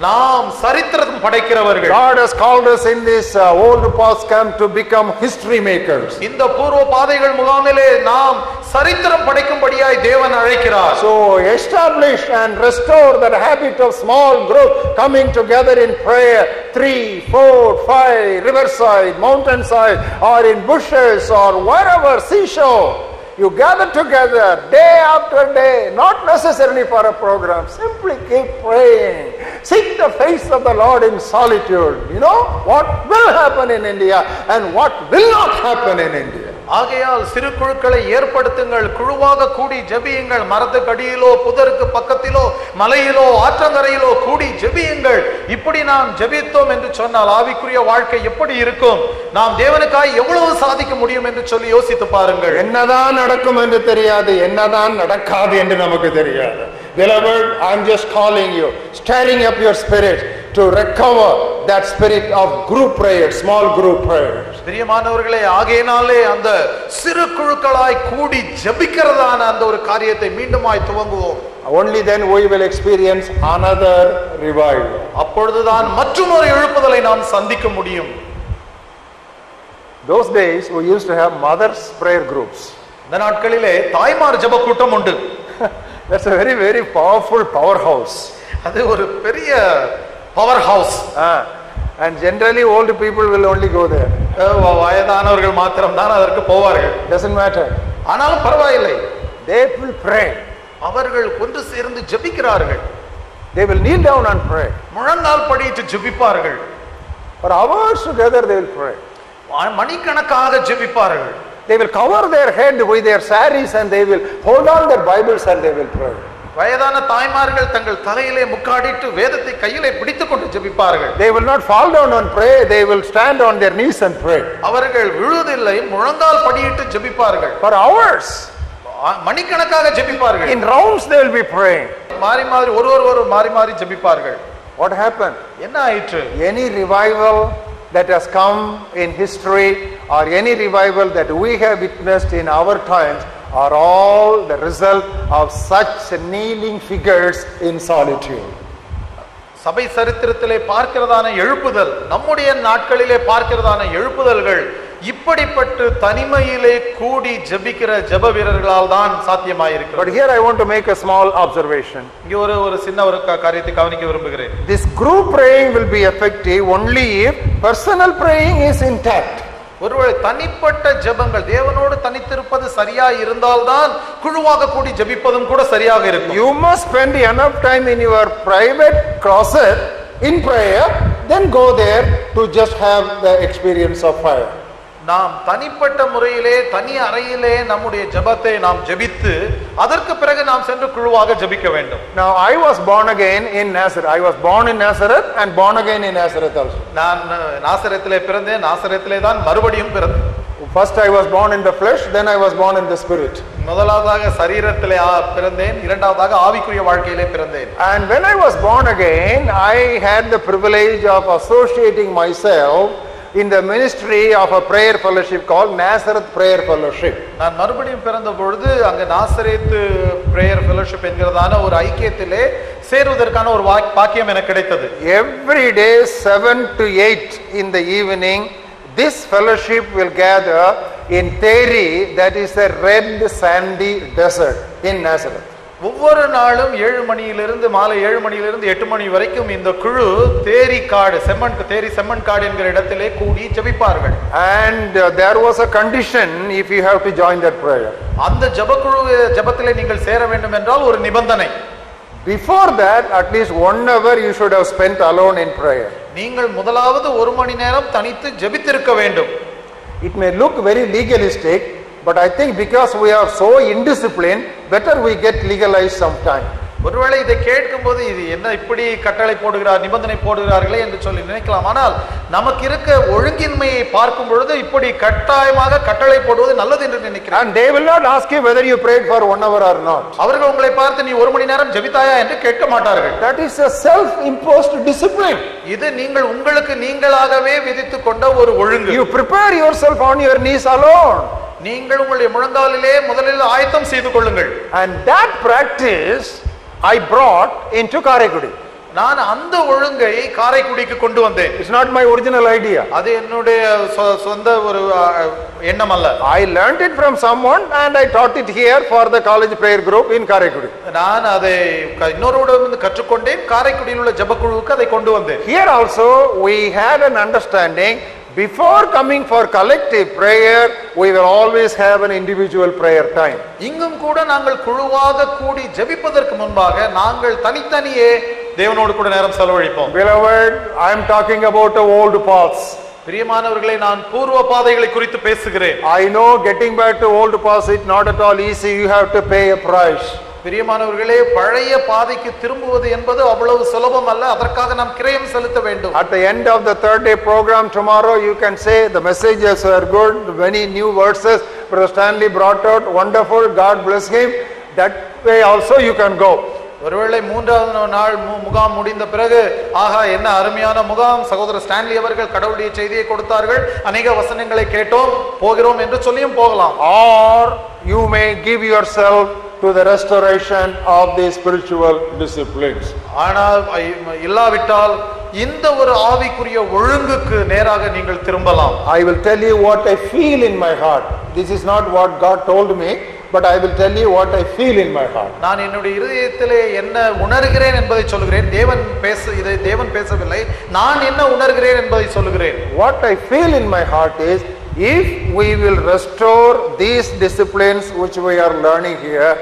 நாம் சரித்திரம் படைக்கிறவர்கள். God has called us in this old past camp to become history makers. இந்த பூர்வ பாதைகள் முகாமிலே நாம் சரித்திரம் படைக்கும்படியாய் தேவன் அழைக்கிறார். So establish and restore that habit of small group coming together in prayer, 3, 4, 5, riverside, mountainside, or in bushes, or wherever, seashore. You gather together day after day, not necessarily for a program. Simply keep praying. Seek the face of the Lord in solitude. You know what will happen in India and what will not happen in India. ஆகையால் சிறு குழுக்களை ஏற்படுத்துங்கள், குழுவாக கூடி ஜெபியுங்கள். மரத்துக்கு அடியிலோ, புதருக்கு பக்கத்திலோ, மலையிலோ, ஆற்றங்கரையிலோ கூடி ஜெபியுங்கள். இப்படி நாம் ஜெபித்தோம் என்று சொன்னால் ஆவிக்குரிய வாழ்க்கை எப்படி இருக்கும்? நாம் தேவனுக்காய் எவ்வளவு சாதிக்க முடியும் என்று சொல்லி யோசித்து பாருங்கள். என்னதான் நடக்கும் என்று தெரியாது, என்னதான் நடக்காது என்று நமக்கு தெரியாது. Beloved, I'm just calling you, stirring up your spirit to recover that spirit of group prayer, small group prayers. பிரியமானவர்களே, ஆகையினாலே அந்த சிறு குழுக்களாய் கூடி ஜெபிக்கிறதான அந்த ஒரு காரியத்தை மீண்டுமாய் துவங்குவோம். Only then we will experience another revival. அப்பொழுதுதான் மற்றொரு எழுப்புதலை நாம் சந்திக்க முடியும். Those days we used to have mothers prayer groups. இந்த நாட்களிலே தாய்மார் ஜெப கூட்டம் உண்டு. That's a very, very powerful powerhouse. அது ஒரு பெரிய power house. And generally old people will only go there. வயதானவர்கள் மாத்திரம் தான் அதற்கு போவார்கள். Doesn't matter. ஆனாலும் பரவாயில்லை. They will pray. அவர்கள் ஒன்று சேர்ந்து ஜெபிக்கிறார்கள். They will kneel down and pray. முழங்கால் படியிட்டு ஜெபிப்பார்கள். For hours together they will pray. மணிக்கணக்காக ஜெபிப்பார்கள். They will cover their head with their saris and they will hold on their Bibles and they will pray. வயதான தாய்மார்கள் தங்கள் தலையிலே முக்காடிட்டு வேதத்தை கையிலே பிடித்துக் கொண்டு ஜெபிப்பார்கள். They will not fall down and pray, they will stand on their knees and pray. அவர்கள் விழுவதில்லை, முழங்கால் படியிட்டு ஜெபிப்பார்கள். For hours. மணிக்கணக்காக ஜெபிப்பார்கள். In rounds they will be praying. மாறி மாறி ஒருவர் மாறி மாறி ஜெபிப்பார்கள். What happened? என்ன ஆயிற்று? Any revival that has come in history or any revival that we have witnessed in our times are all the result of such kneeling figures in solitude. சபை சரித்திரத்திலே பார்க்கிறதான எழுப்புதல், நம்முடைய நாட்களிலே பார்க்கிறதான எழுப்புதல்கள் இப்படிப்பட்ட தனிமையிலே கூடி ஜெபிக்கிற ஜெப வீரர்களால் தான் சாத்தியமாயிருக்கிறது. But here I want to make a small observation. இங்கே ஒரு சின்ன ஒரு காரியத்தை கவனிக்க விரும்புகிறேன். This group praying will be effective only if personal praying is intact. ஒருவேளை தனிப்பட்ட ஜெபங்கள் தேவனோடு தனித்திருப்பது சரியா இருந்தால்தான் குழுவாக கூடி ஜெபிப்பதும் கூட சரியாக இருக்கும். You must spend enough time in your private closet in prayer, then go there to just have the experience of fire. நாம் தனிப்பட்ட முறையிலே தனி அறையிலே நம்முடைய ஜெபத்தை நாம் ஜெபித்து அதற்கு பிறகு நாம் சென்று குழுவாக ஜெபிக்க வேண்டும். Now I was born again in Nazareth. I was born in Nazareth and born again in Nazareth also. நான் நாசரேத்திலே பிறந்தேன், நாசரேத்திலே தான் மறுபடியும் பிறந்தேன். First I was born in the flesh, then I was born in the spirit. முதலாவதாக சரீரத்திலே பிறந்தேன், இரண்டாவதாக ஆவிக்குரிய வாழ்க்கையிலே பிறந்தேன். And when I was born again, I had the privilege of associating myself in the ministry of a prayer fellowship called Nazareth Prayer Fellowship. நான் மறுபடியும் பிறந்த பொழுது அங்க நாசரேத் பிரேயர் ஃபெலோஷிப் என்கிறதான ஒரு ஐக்கியத்திலே சேருவதற்கான ஒரு பாக்கியம் எனக்கு கிடைத்தது. Every day 7 to 8 in the evening this fellowship will gather in Teri, that is a red sandy desert in Nazareth. ஒவ்வொரு நாளும் 7 மணியிலிருந்து மாலை 7 மணியிலிருந்து 8 மணி வரைக்கும் இந்த குழு தேரி காடு தேரி செம்மண் காடு என்கிற இடத்திலே கூடி ஜெபிப்பார்கள். And there was a condition if you have to join that prayer. அந்த ஜெபத்திலே நீங்கள் சேர வேண்டும் என்றால் ஒரு நிபந்தனை. Before that, at least 1 hour you should have spent alone in prayer. நீங்கள் முதலாவது 1 மணி நேரம் தனித்து ஜெபித்திருக்க வேண்டும். It may look very legalistic, but I think because we are so indisciplined, better we get legalized sometime. ஒருவேளை இதை கேட்கும்போது இது என்ன இப்படி கட்டளை போடுகிறார், நிபந்தனை போடுகிறார்களே என்று சொல்லி நினைக்கலாம். ஆனால் நமக்கு இருக்க ஒழுங்கின்மையை பார்க்கும் பொழுது இப்படி கட்டாயமாக கட்டளை போடுவது நல்லது என்று நினைக்கிறேன். And they will not ask you whether you prayed for 1 hour or not. அவர்கள் உங்களை பார்த்து நீ 1 மணி நேரம் ஜெபித்தாயா என்று கேட்க மாட்டார்கள். That is a self-imposed discipline. இது நீங்கள் உங்களுக்கு நீங்களாகவே விதித்துக் கொண்ட ஒரு ஒழுங்கு. You prepare yourself on your knees alone. நீங்கள் உங்களுடைய முழங்காலிலே முதலில் ஆயத்தம் செய்து கொள்ளுங்கள். And that practice I brought into Karaikudi. நான் அந்த ஒழுங்கை காரைக்குடிக்கு கொண்டு வந்தேன். It's not my original idea. அது என்னுடைய சொந்த ஒரு எண்ணம் அல்ல. I learned it from someone and I taught it here for the college prayer group in Karaikudi. நான் அதை இன்னொருவரிடமிருந்து கற்றுக்கொண்டேன். காரைக்குடியில் உள்ள ஜெபக்குழுவுக்கு அதை கொண்டு வந்தேன். Here also we had an understanding. Before coming for collective prayer, we will always have an individual prayer time. இங்கும் கூட நாங்கள் குழுவாக கூடி ஜெபிப்பதற்கு முன்பாக நாங்கள் தனித்தனியே தேவனோடு கூட நேரம் செலவழிப்போம். Beloved, I am talking about the old paths. பிரியமானவர்களே, நான் பூர்வ பாதைகளை குறித்து பேசுகிறேன். I know getting back to old paths is not at all easy. You have to pay a price. பிரியமானவர்களே, பழைய பாதைக்கு திரும்புவது என்பது அவ்வளவு சுலபம் அல்ல. அதற்காக நாம் கிரயம் செலுத்த வேண்டும். At the end of the third day program tomorrow, you can say the messages were good, many new verses Brother Stanley brought out, wonderful, God bless him. That way also you can go. ஒருவேளை மூன்றாவது நாள் முகாம் முடிந்த பிறகு, ஆஹா என்ன அருமையான முகாம், சகோதரர் ஸ்டான்லி அவர்கள் கடவுளுடைய செய்தியை கொடுத்தார்கள், அநேக வசனங்களை கேட்டோம், போகிறோம் என்று சொல்லியும் போகலாம். Or you may give yourself to the restoration of the spiritual disciplines. ஆனால் இல்லாவிட்டால் இந்த ஒரு ஆவிக்குரிய ஒழுங்குக்கு நேராக நீங்கள் திரும்பலாம். I will tell you what I feel in my heart. This is not what God told me, but I will tell you what I feel in my heart. நான் என்னுடைய இதயத்திலே என்ன உணர்கிறேன் என்பதை சொல்கிறேன். தேவன் பேசவில்லை, நான் என்ன உணர்கிறேன் என்பதை சொல்கிறேன். What I feel in my heart is, if we will restore these disciplines which we are learning here,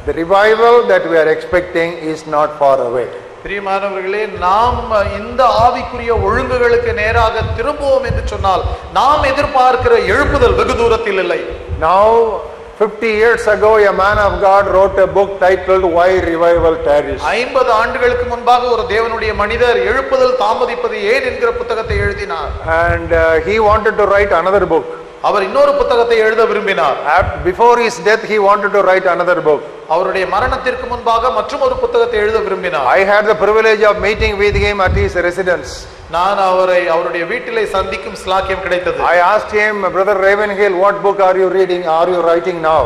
the revival that we are expecting is not far away. பிரியமானவர்களே, நாம் இந்த ஆவிக்குரிய ஒழுங்குகளுக்கு நேராக திரும்புவோம் என்று சொன்னால் நாம் எதிர்பார்க்கிற எழுப்புதல் வெகு தூரத்தில் இல்லை. Now 50 years ago, a man of God wrote a book titled Why Revival Tarries. 50 ஆண்டுகளுக்கு முன்பாக ஒரு தேவனுடைய மனிதர் எழுப்புதல் தாமதிப்பது ஏன் என்கிற புத்தகத்தை எழுதினார். And he wanted to write another book. அவர் இன்னொரு புத்தகத்தை எழுத விரும்பினார். Before his death, he wanted to write another book. அவருடைய மரணத்திற்கு முன்பாக மற்றொரு புத்தகத்தை எழுத விரும்பினார். I had the privilege of meeting with him at his residence. நான் அவருடைய வீட்டிலே சந்திக்கும் ஸ்லாக்கியம் கிடைத்தது. I asked him, Brother Ravenhill, what book are you reading? Are you writing now?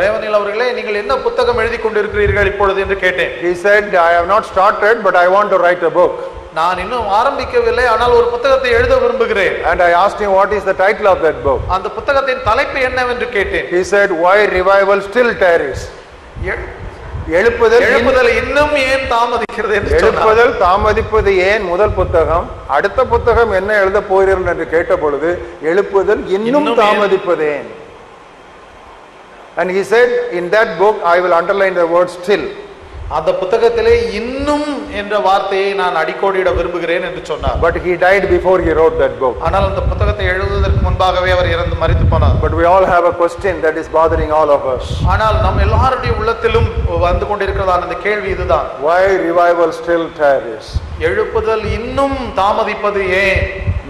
ரேவனில் அவர்களே, நீங்கள் என்ன புத்தகம் எழுதி கொண்டிருக்கிறீர்கள் இப்பொழுது என்று கேட்டேன். He said, I have not started, but I want to write a book. நான் இன்னும் ஆரம்பிக்கவில்லை, ஆனால் ஒரு புத்தகத்தை எழுத விரும்புகிறேன். And I asked him, what is the title of that book? அந்த புத்தகத்தின் தலைப்பு என்னவென்று கேட்டேன். He said, Why Revival Still Tarries. எழுப்புதல் இன்னும் ஏன் தாமதிக்கிறது என்று சொன்னார். எழுப்புதல் தாமதிப்பது ஏன் முதல் புத்தகம், அடுத்த புத்தகம் என்ன எழுத போகிறீர்கள் என்று கேட்ட பொழுது எழுப்புதல் இன்னும் தாமதிப்பது ஏன். And he said, in that book I will underline the word still. அந்த புத்தகத்திலே இன்னும் என்ற வார்த்தையை நான் அடிக்கோடிட விரும்புகிறேன் என்று சொன்னார். But he died before he wrote that book. ஆனால் அந்த புத்தகத்தை எழுதுவதற்கு முன்பாகவே அவர் இறந்து மரித்து போனார். But we all have a question that is bothering all of us. ஆனால் நம் எல்லாருடைய உள்ளத்திலும் வந்து கொண்டிருக்கிறதான அந்த கேள்வி இதுதான். Why revival still tarries? எழுப்புதல் இன்னும் தாமதிப்பது ஏன்?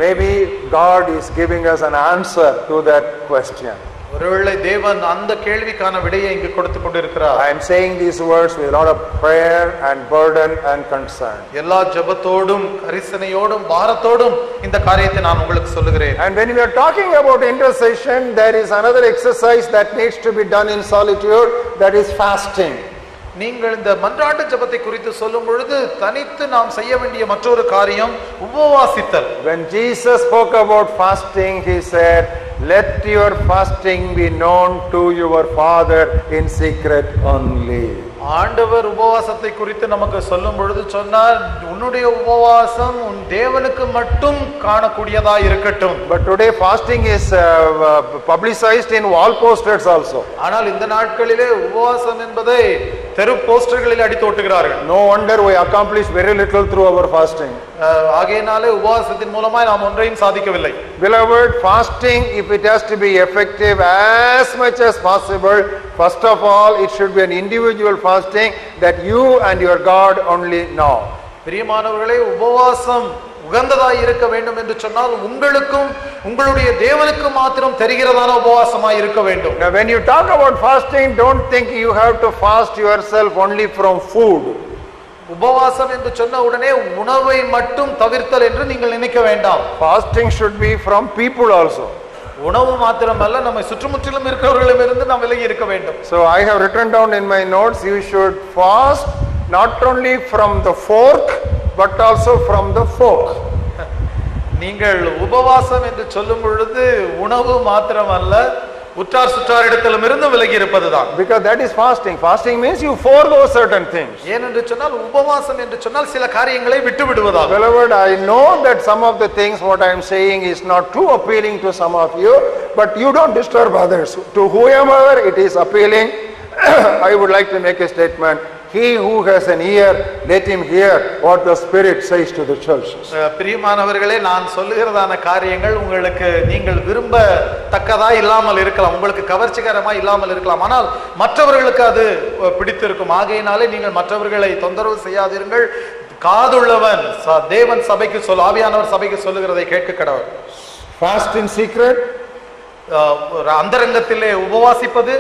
Maybe God is giving us an answer to that question. ஒருவேளை தேவன் அந்த கேள்விக்கான விடையை இங்கு கொடுத்து கொண்டிருக்கிறார். I am saying these words with a lot of prayer and burden and concern. எல்லா ஜெபத்தோடும் கரிசனையோடும் பாரத்தோடும் இந்த காரியத்தை நான் உங்களுக்கு சொல்லுகிறேன். And when we are talking about intercession, there is another exercise that needs to be done in solitude, that is fasting. நீங்கள் இந்த மன்றாட்டு ஜெபத்தை குறித்து சொல்லும் பொழுது தனித்து நாம் செய்ய வேண்டிய மற்றொரு காரியம் உபவாசித்தல். When Jesus spoke about fasting, he said, let your fasting be known to your Father in secret only. ஆண்டவர் உபவாசத்தை குறித்து நமக்கு சொல்லும் பொழுது சொன்னார், உன்னுடைய உபவாசம் உன் தேவனுக்கு மட்டும் காணக்கூடியதா இருக்கட்டும். But today fasting is publicized in wall posters also. ஆனால் இந்த நாட்களிலே உபவாசம் என்பதை தெரு போஸ்டர்களில் அடித்து ஒட்டுகிறார்கள். No wonder we accomplish very little through our fasting. ஆகையினாலே உபவாசத்தின் மூலமாய் நாம் ஒன்றையும் சாதிக்கவில்லை. Beloved, fasting, if it has to be effective as much as possible, first of all it should be an individual fasting that you and your God only know. பிரியமானவர்களே, உபவாசம் உகந்ததாய் இருக்க வேண்டும் என்று சொன்னால் உங்களுக்கும் உங்களுடைய தேவனுக்கும் மாத்திரம் தெரிகிறதான உபவாசமாய் இருக்க வேண்டும். Now when you talk about fasting, don't think you have to fast yourself only from food. உபவாசம் என்று சொன்ன உடனே உணவை மட்டும் தவிர்த்தல் என்று நீங்கள் நினைக்க வேண்டாம். Fasting should be from people also. உணவு மாத்திரமல்ல, நம்மை சுற்றுமுற்றிலும் இருக்கிறவர்களிடமிருந்து நாம் விலகி இருக்க வேண்டும். So I have written down in my notes, you should fast not only from the fork but also from the folk. நீங்கள் உபவாசம் என்று சொல்லும் பொழுது உணவு மாத்திரமல்ல, உற்றார் சுற்றார் இடத்திலும் இருந்து விலகி இருப்பதுதான். Because that is fasting. Fasting means you forego certain things. ஏனென்று சொன்னால் உபவாசம் என்று சொன்னால் சில காரியங்களை விட்டு விடுவதாகும். Beloved, I know that some of the things what I am saying is not too appealing to some of you, but you don't disturb others. To whoever it is appealing, I would like to make a statement. He who has an ear, let him hear what the Spirit says to the churches. பிரியமானவர்களே, நான் சொல்லுகிறதான காரியங்கள் உங்களுக்கு நீங்கள் விரும்பத்தக்கதா இல்லாமல் இருக்கலாம், உங்களுக்கு கவர்ச்சிகரமா இல்லாமல் இருக்கலாம், ஆனால் மற்றவர்களுக்கு அது பிடித்திருக்கும். ஆகையினாலே நீங்கள் மற்றவர்களை தொந்தரவு செய்யாதீர்கள். காதுள்ளவன் தேவன் சபைக்கு ஆவியானவர் சபைக்கு சொல்லுகிறதை கேட்க கடவர். Fast in secret, அந்தரங்கத்திலே உபவாசிப்பது,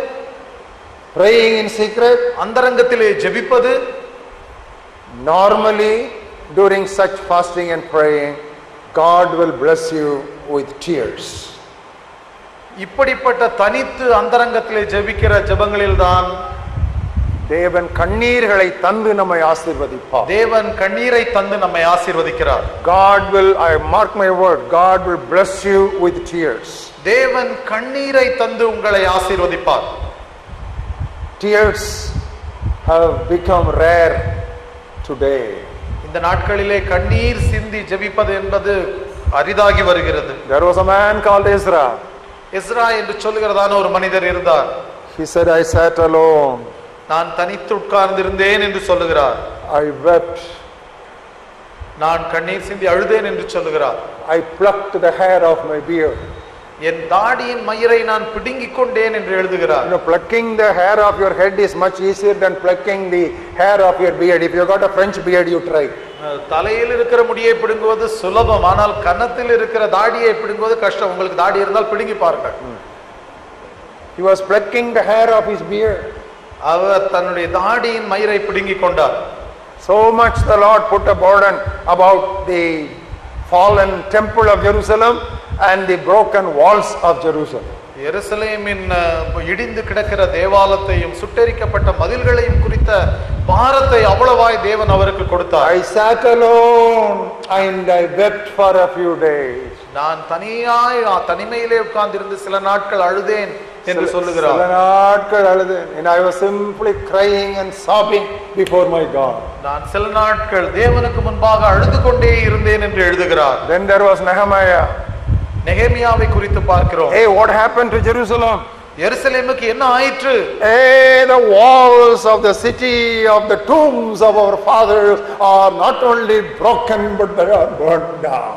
praying in secret, அந்தரங்கத்திலே ஜெபிப்பது. normally during such fasting and praying, God will bless you with tears. இப்படிப்பட்ட தனித்து அந்தரங்கத்திலே ஜெபிக்கிற ஜெபங்களில் தான் தேவன் கண்ணீர்களை தந்து நம்மை ஆசீர்வதிப்பார். தேவன் கண்ணீரை தந்து நம்மை ஆசீர்வதிக்கிறார். God will, I mark my word, God will bless you with tears. தேவன் கண்ணீரை தந்து உங்களை ஆசீர்வதிப்பார். Tears have become rare today. இந்த நாட்களிலே கண்ணீர் சிந்தி ஜெபிப்பது என்பது அரிதாகி வருகிறது. There was a man called Ezra. Ezra என்று சொல்லுகிறதான ஒரு மனிதர் இருந்தார். He said, I sat alone. நான் தனித்து உட்கார்ந்திருந்தேன் என்று சொல்லுகிறார். I wept. நான் கண்ணீர் சிந்தி அழுதேன் என்று சொல்லுகிறார். I plucked the hair of my beard. என் தாடியின் மயிரை நான் பிடுங்கிக் கொண்டேன் என்று எழுதுகிறார். You know, plucking the hair of your head is much easier than plucking the hair of your beard. If you got a French beard, you try. தலையில் இருக்கிற முடியை பிடுங்குவது சுலபம், ஆனால் கன்னத்தில் இருக்கிற தாடியை பிடுங்குவது கஷ்டம். உங்களுக்கு தாடி இருந்தால் பிடுங்கி பாருங்கள். He was plucking the hair of his beard. அவர் தன்னுடைய தாடியின் மயிரை பிடுங்கிக் கொண்டார். So much the Lord put a burden about the fallen temple of Jerusalem and the broken walls of Jerusalem. எருசலேமின் இடிந்து கிடக்கிற தேவாலயத்தையும் சுட்டெரிக்கப்பட்ட மதில்களையும் குறித்த பாரத்தை அவ்வளவாய் தேவன் அவருக்கு கொடுத்தார். I sat alone and I wept for a few days. நான் தனிமையிலே உட்கார்ந்திருந்து சில நாட்கள் அழுதேன் என்று சொல்லுகிறார். சில நாட்கள் அழுதேன். And I was simply crying and sobbing before my God. நான் சில நாட்கள் தேவனுக்கு முன்பாக அழுது கொண்டே இருந்தேன் என்று எழுதுகிறார். Then there was Nehemiah. நெகேமியாவை குறித்து பார்க்கிறோம். Hey, what happened to Jerusalem? எருசலேமுக்கு என்ன ஆயிற்று? Hey, the walls of the city of the tombs of our fathers are not only broken but they are burned down.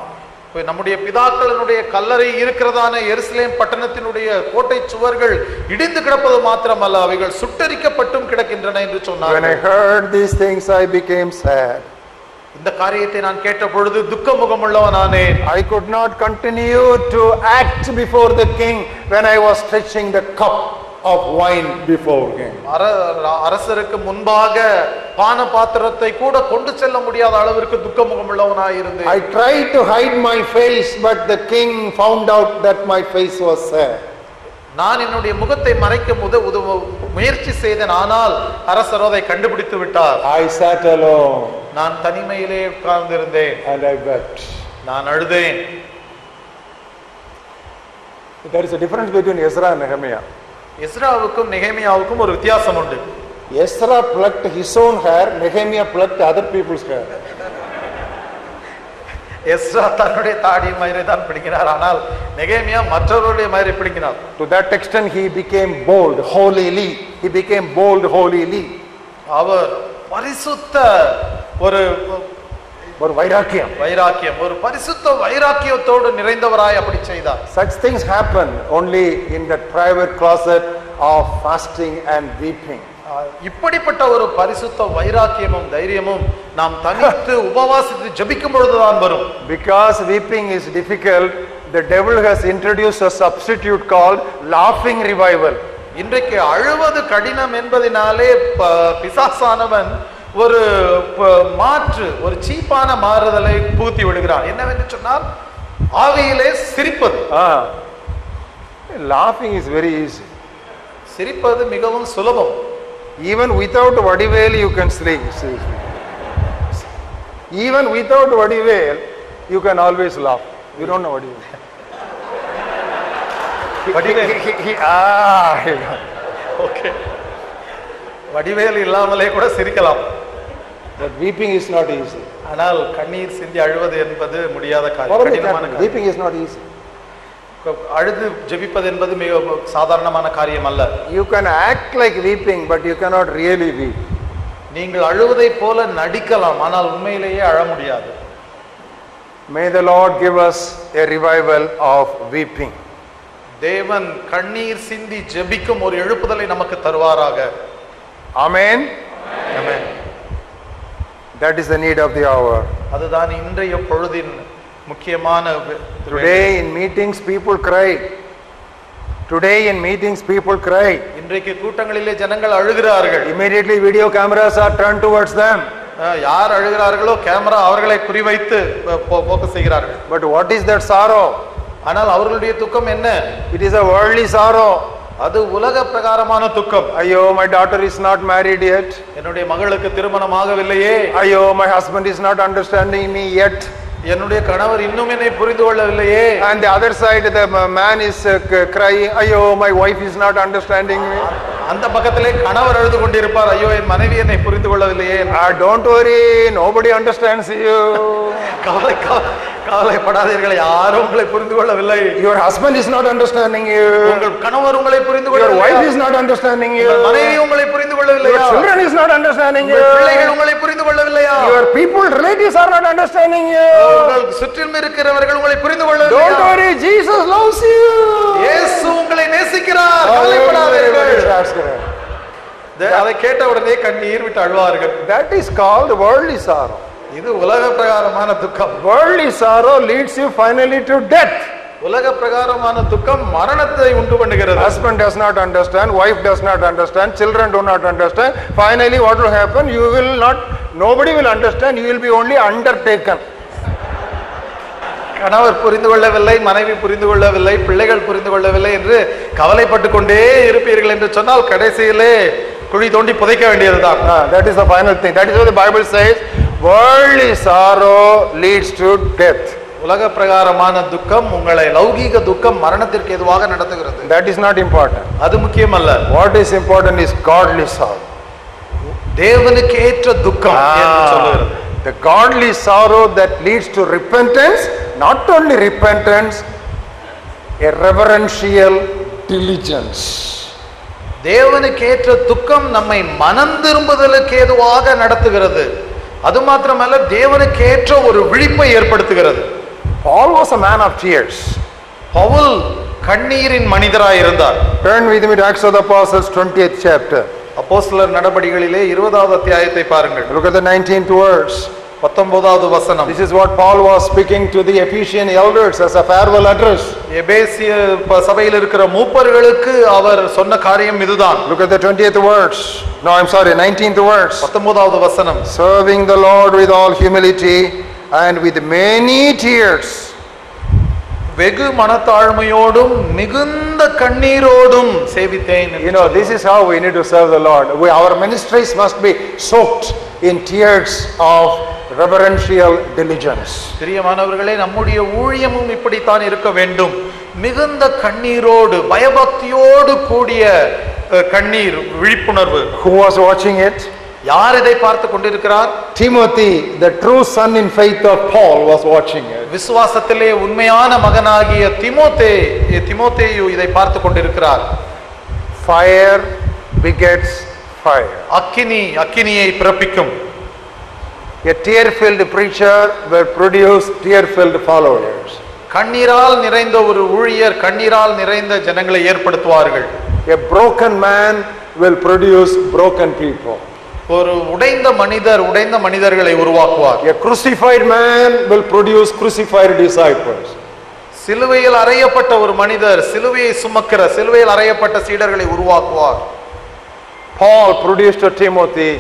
நம்முடைய பிதாக்களினுடைய கல்லறை இருக்கிறதான எருசலேம் பட்டணத்தினுடைய கோட்டை சுவர்கள் இடிந்து கிடப்பது மாத்திரமல்ல, அவைகள் சுட்டெரிக்கப்பட்டும் கிடக்கின்றன என்று சொன்னார். When I heard these things, I became sad. இந்த காரியத்தை நான் கேட்ட பொழுது துக்க முகமுள்ளவனானேன். I could not continue to act before the king when I was stretching the cup of wine before him. அரசருக்கு முன்பாக பான பாத்திரத்தை கூட கொண்டு செல்ல முடியாத அளவிற்கு துக்க முகமுள்ளவனாய் இருந்தேன். I tried to hide my face, but the king found out that my face was sad. நான் என்னுடைய முகத்தை மறைக்க முயற்சி செய்தேன், ஆனால் அரசர் அதை கண்டுபிடித்து விட்டார். I sat alone. நான் தனிமையிலே உட்கார்ந்திருந்தேன். And I wept. நான் அழுதேன். There is a difference between Ezra and Nehemiah. எஸ்ராவுக்கும் நெகேமியாவுக்கும் ஒரு வித்தியாசம் உண்டு. Ezra plucked his own hair, Nehemiah plucked other people's hair. Ezra தன்னுடைய தாடி மயிரை தான் பிடிக்கிறார், ஆனால் நெகேமியா மற்றவருடைய மயிரை பிடிக்கிறார். To that extent he became bold, holily. He became bold, holily. அவர் பரிசுத்த ஒரு வைராக்கியம், ஒரு பரிசுத்த வைராக்கியத்தோடு நிறைந்தவராய் அப்படி செய்தார். Such things happen only in the private closet of fasting and weeping. இப்படிப்பட்ட ஒரு பரிசுத்த வைராக்கியமும் தைரியமும் நாம் தனித்து உபவாசித்து ஜெபிக்கும் பொழுதுதான் வரும். Because weeping is difficult, the devil has introduced a substitute called laughing revival. இன்றைக்கு அழுவது கடினம் என்பதினாலே பிசாசானவன் ஒரு மாற்று, ஒரு சீப்பான மாறுதலை பூத்தி விடுகிறான். என்னவென்று சொன்னால் ஆவியிலே சிரிப்பது. Laughing is very easy. சிரிப்பது மிகவும் சுலபம். Even without vadiveli you can sing. Even without Vadivel, you can always laugh. You don't know Vadivel. Okay, Vadivel இல்லாமலே கூட சிரிக்கலாம். But weeping is not easy. ஆனால் கண்ணீர் சிந்தி அழுவது என்பது முடியாத காரியம், கடினமான காரியம். Weeping is not easy. அழுது ஜெபிப்பது என்பது மிக சாதாரணமான காரியம் அல்ல. You can act like weeping, but you cannot really weep. நீங்கள் அழுவதை போல நடிக்கலாம், ஆனால் உண்மையிலேயே அழ முடியாது. May the Lord give us a revival of weeping. தேவன் கண்ணீர் சிந்தி ஜெபிக்கும் ஒரு எழுப்புதலை நமக்கு தருவாராக. Amen. Amen. That is the need of the hour. அதுதான் இன்றைய பொழுதின் முக்கியமான. Today in meetings people cry. Today in meetings people cry. இன்றைக்கு கூட்டங்களிலே ஜனங்கள் அழுகிறார்கள். Immediately video cameras are turned towards them. யார் அழுகிறார்களோ கேமரா அவர்களை குறிவைத்து போக்கஸ் செய்கிறார்கள். But what is that sorrow? ஆனால் அவர்களுடைய துக்கம் என்ன? It is a worldly sorrow. அது உலக பிரகாரமான துக்கம். Ayyo, my daughter is not married yet. என்னுடைய மகளுக்கு திருமணம் ஆகவில்லையே. Ayyo, my husband is not understanding me yet. என்னுடைய கணவர் இன்னும் என்னை புரிந்து கொள்ளவில்லையே. And the other side the man is crying, Ayyo, my wife is not understanding me. அந்த பக்கத்திலே கணவர் அழுது கொண்டிருப்பார், ஐயோ என் மனைவி என்னை புரிந்து கொள்ளவில்லையே. Don't worry, nobody understands you. கவலைப்படாதீர்கள், யாரும் உங்களை புரிந்து கொள்ளவில்லை. Your husband is not understanding you. உங்கள் கணவர் உங்களை புரிந்து Your கொள்ளவில்லை. wife is not understanding you. உங்கள் மனைவி உங்களை புரிந்து கொள்ளவில்லையா? Your children is not understanding you. உங்கள் பிள்ளைகள் உங்களை புரிந்து கொள்ளவில்லையா? Your people, relatives are not understanding you. உங்கள் சுற்றிலும் இருக்கிறவர்கள் உங்களை புரிந்து கொள்ளவில்லையா? Don't worry, Jesus loves you. இயேசு உங்களை நேசிக்கிறார், கவலைப்படாதீர்கள். அதை கேட்ட உடனே கண்ணீர் விட்டு அழுவார்கள். That is called worldly sorrow. இது உலக பிரகாரமான துக்கம். Worldly sorrow leads you finally to death. உலக பிரகாரமான துக்கம் மரணத்தை உண்டு பண்ணுகிறது. Husband does not understand, wife does not understand, children do not understand. Finally what will happen? You will not, nobody will understand, you will be only undertaken. கணவர் புரிந்து கொள்ளவில்லை, மனைவி புரிந்து கொள்ளவில்லை, பிள்ளைகள் புரிந்து கொள்ளவில்லை என்று கவலைப்பட்டு கொண்டே இருப்பீர்கள் என்று சொன்னால் கடைசியிலே குழி தோண்டி புதைக்க வேண்டியதுதான். That is the final thing. That is what the Bible says. Worldly sorrow leads to death. உலக பிரகாரமான துக்கம் உங்களை, லௌகீக துக்கம் மரணத்திற்கு எதுவாக நடத்துகிறது. That is not important. அது முக்கியமல்ல. What is important is godly sorrow. தேவனுக்கு ஏற்ற துக்கம் என்று சொல்லுகிறது. The godly sorrow that leads to repentance, not only repentance, a reverential diligence. தேவனுக்கு ஏற்ற துக்கம் நம்மை மனம் திரும்புதலுக்கு ஏதுவாக நடத்துகிறது. அது மாத்திரமல்ல, தேவனுக்கு ஏற்ற ஒரு விழிப்பை ஏற்படுத்துகிறது. Paul was a man of tears. Pavul கண்ணீரின் மனிதராய் இருந்தார். Turn with me to Acts of the Apostles 20th chapter. அப்போஸ்தலர் நடபடிகளிலே 20வது அத்தியாயத்தை பாருங்கள். Look at the 19th verse. 19வது வசனம். This is what Paul was speaking to the Ephesian elders as a farewell address. எபேசிய சபையில் இருக்கிற மூப்பர்களுக்கு அவர் சொன்ன காரியம் இதுதான். Look at the 20th verse. No, I'm sorry, 19th verse. 19வது வசனம். Serving the Lord with all humility and with many tears. வெகு மனத்தாழ்மையோடும் மிகுந்த கண்ணீரோடும் சேவித்தேன். You know, this is how we need to serve the Lord. Our ministries must be soaked in tears of reverential diligence. பிரியமானவர்களே, நம்முடைய ஊழியமும் இப்படித்தான் இருக்க வேண்டும். மிகுந்த கண்ணீரோடு, பயபக்தியோடு கூடிய கண்ணீர், விழிப்புணர்வு. Who was watching it? யார் இதை பார்த்து கொண்டிருக்கிறார்? Timothy, the true son in faith of Paul, was watching it. விசுவாசத்திலே உண்மையான மகனாகிய தீமோத்தேயு இதை பார்த்து கொண்டிருக்கிறார். Fire begets fire. அக்கினியை பிறப்பிக்கும். A tear-filled preacher will produce tear-filled followers. கண்ணீரால் நிறைந்த ஒரு ஊழியர் கண்ணீரால் நிறைந்த ஜனங்களை ஏற்படுத்துவார்கள். A broken man will produce broken people. ஒரு உடைந்த மனிதர்களை உருவாக்குவார். A crucified man will produce crucified disciples. சிலுவையில் அறையப்பட்ட ஒரு மனிதர் சிலுவையை சுமக்கிற, சிலுவையில் அறையப்பட்ட சீடர்களை உருவாக்குவார். Paul produced to Timothy,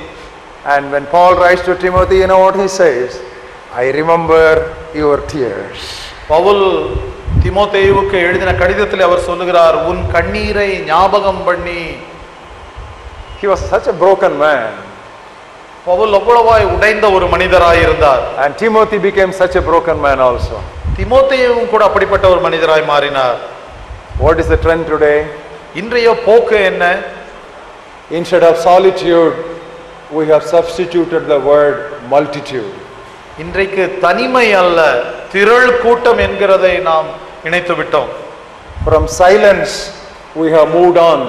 and when Paul writes to Timothy, you know what he says? I remember your tears. Pavul தீமோத்தேயுவுக்கு எழுதின கடிதத்தில் அவர் சொல்லுகிறார், உன் கண்ணீரை ஞாபகம் பண்ணி. He was such a broken man. Pavul அவ்வளவாய் உடைந்த ஒரு மனிதராய் இருந்தார். And Timothy became such a broken man also. தீமோத்தேயுவும் கூட அப்படிப்பட்ட ஒரு மனிதராய் மாறினார். What is the trend today? இன்றைய போக்கு என்ன? Instead of solitude, we have substituted the word multitude. இன்றைக்கு தனிமை அல்ல, திரள் கூட்டம் என்கிறதை நாம் இணைத்து விட்டோம். From silence, we have moved on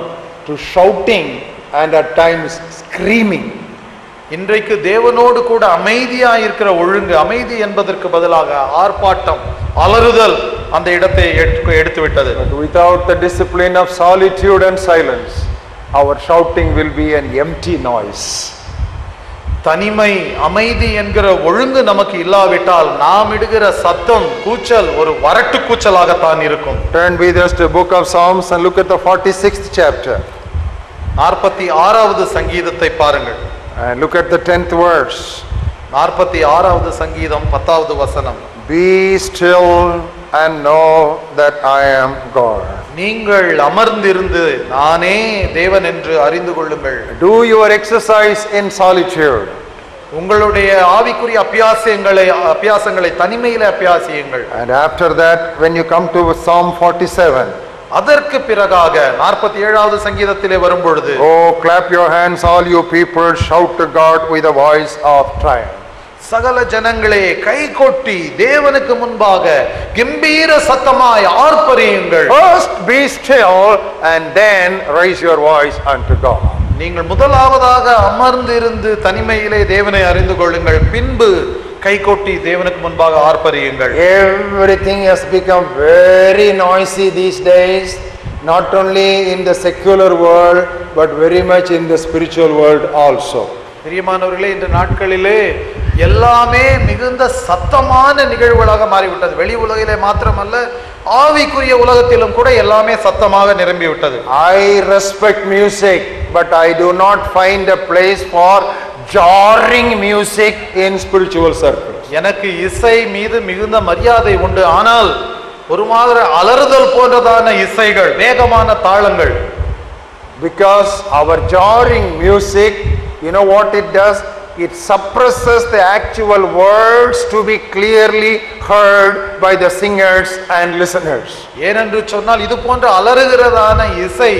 to shouting and at times screaming. இன்றைக்கு தேவனோடு கூட அமைதியாக இருக்கிற ஒழுங்கு, அமைதி என்பதற்கு பதிலாக ஆர்ப்பாட்டம், அலறுதல் அந்த இடத்தை எடுத்து விட்டது. But without the discipline of solitude and silence, our shouting will be an empty noise. தனிமை, அமைதி என்கிற ஒழுங்கு நமக்கு இல்லாவிட்டால் நாம் இடுகிற சத்தம், கூச்சல் ஒரு வரட்டு கூச்சலாகத்தான் இருக்கும். Turn with us to book of Psalms and look at the 46th chapter. 46வது சங்கீதத்தை பாருங்கள். And look at the 10th verse. 46வது சங்கீதம் 10வது வசனம். Be still and know that I am God. நீங்கள் அமர்ந்திருந்து நானே தேவன் என்று அறிந்து கொள்ளுங்கள். Do your exercise in solitude. உங்களுடைய ஆவிக்குரிய அபியாசங்களை தனிமையிலே அபியாசியுங்கள். And after that, when you come to Psalm 47, அதற்கு பிறகாக 47வது சங்கீதத்திலே வரும்பொழுது, oh, clap your hands, all you people, shout to God with a voice of triumph. சகல ஜனங்களே கை கொட்டி தேவனுக்கு முன்பாக கம்பீர சத்தமாய் ஆர்ப்பரியுங்கள். First be still and then raise your voice unto God. நீங்கள் முதலாவதாக அமர்ந்திருந்து தனிமையிலே தேவனை அறிந்து கொள்ளுங்கள், பின்பு கை கொட்டி தேவனுக்கு முன்பாக ஆர்ப்பரியுங்கள். Everything has become very noisy these days, not only in the secular world but very much in the spiritual world also. பிரியமானவர்களே, இந்த நாட்களிலே எல்லாமே மிகுந்த சத்தமான நிகழ்வுகளாக மாறிவிட்டது. வெளி உலகிலே மாத்திரமல்ல, ஆவிக்குரிய உலகத்திலும் கூட எல்லாமே சத்தமாக நிரம்பிவிட்டது. I respect music, but I do not find a place for jarring music in spiritual circles. எனக்கு இசை மீது மிகுந்த மரியாதை உண்டு, ஆனால் ஒரு மாதிரி அலறுதல் போன்றதான இசைகள், வேகமான தாளங்கள். Because our jarring music, you know what it does? It suppresses the actual words to be clearly heard by the singers and listeners. ஏனென்று சொன்னால் இது போன்ற அலறுகிறதான இசை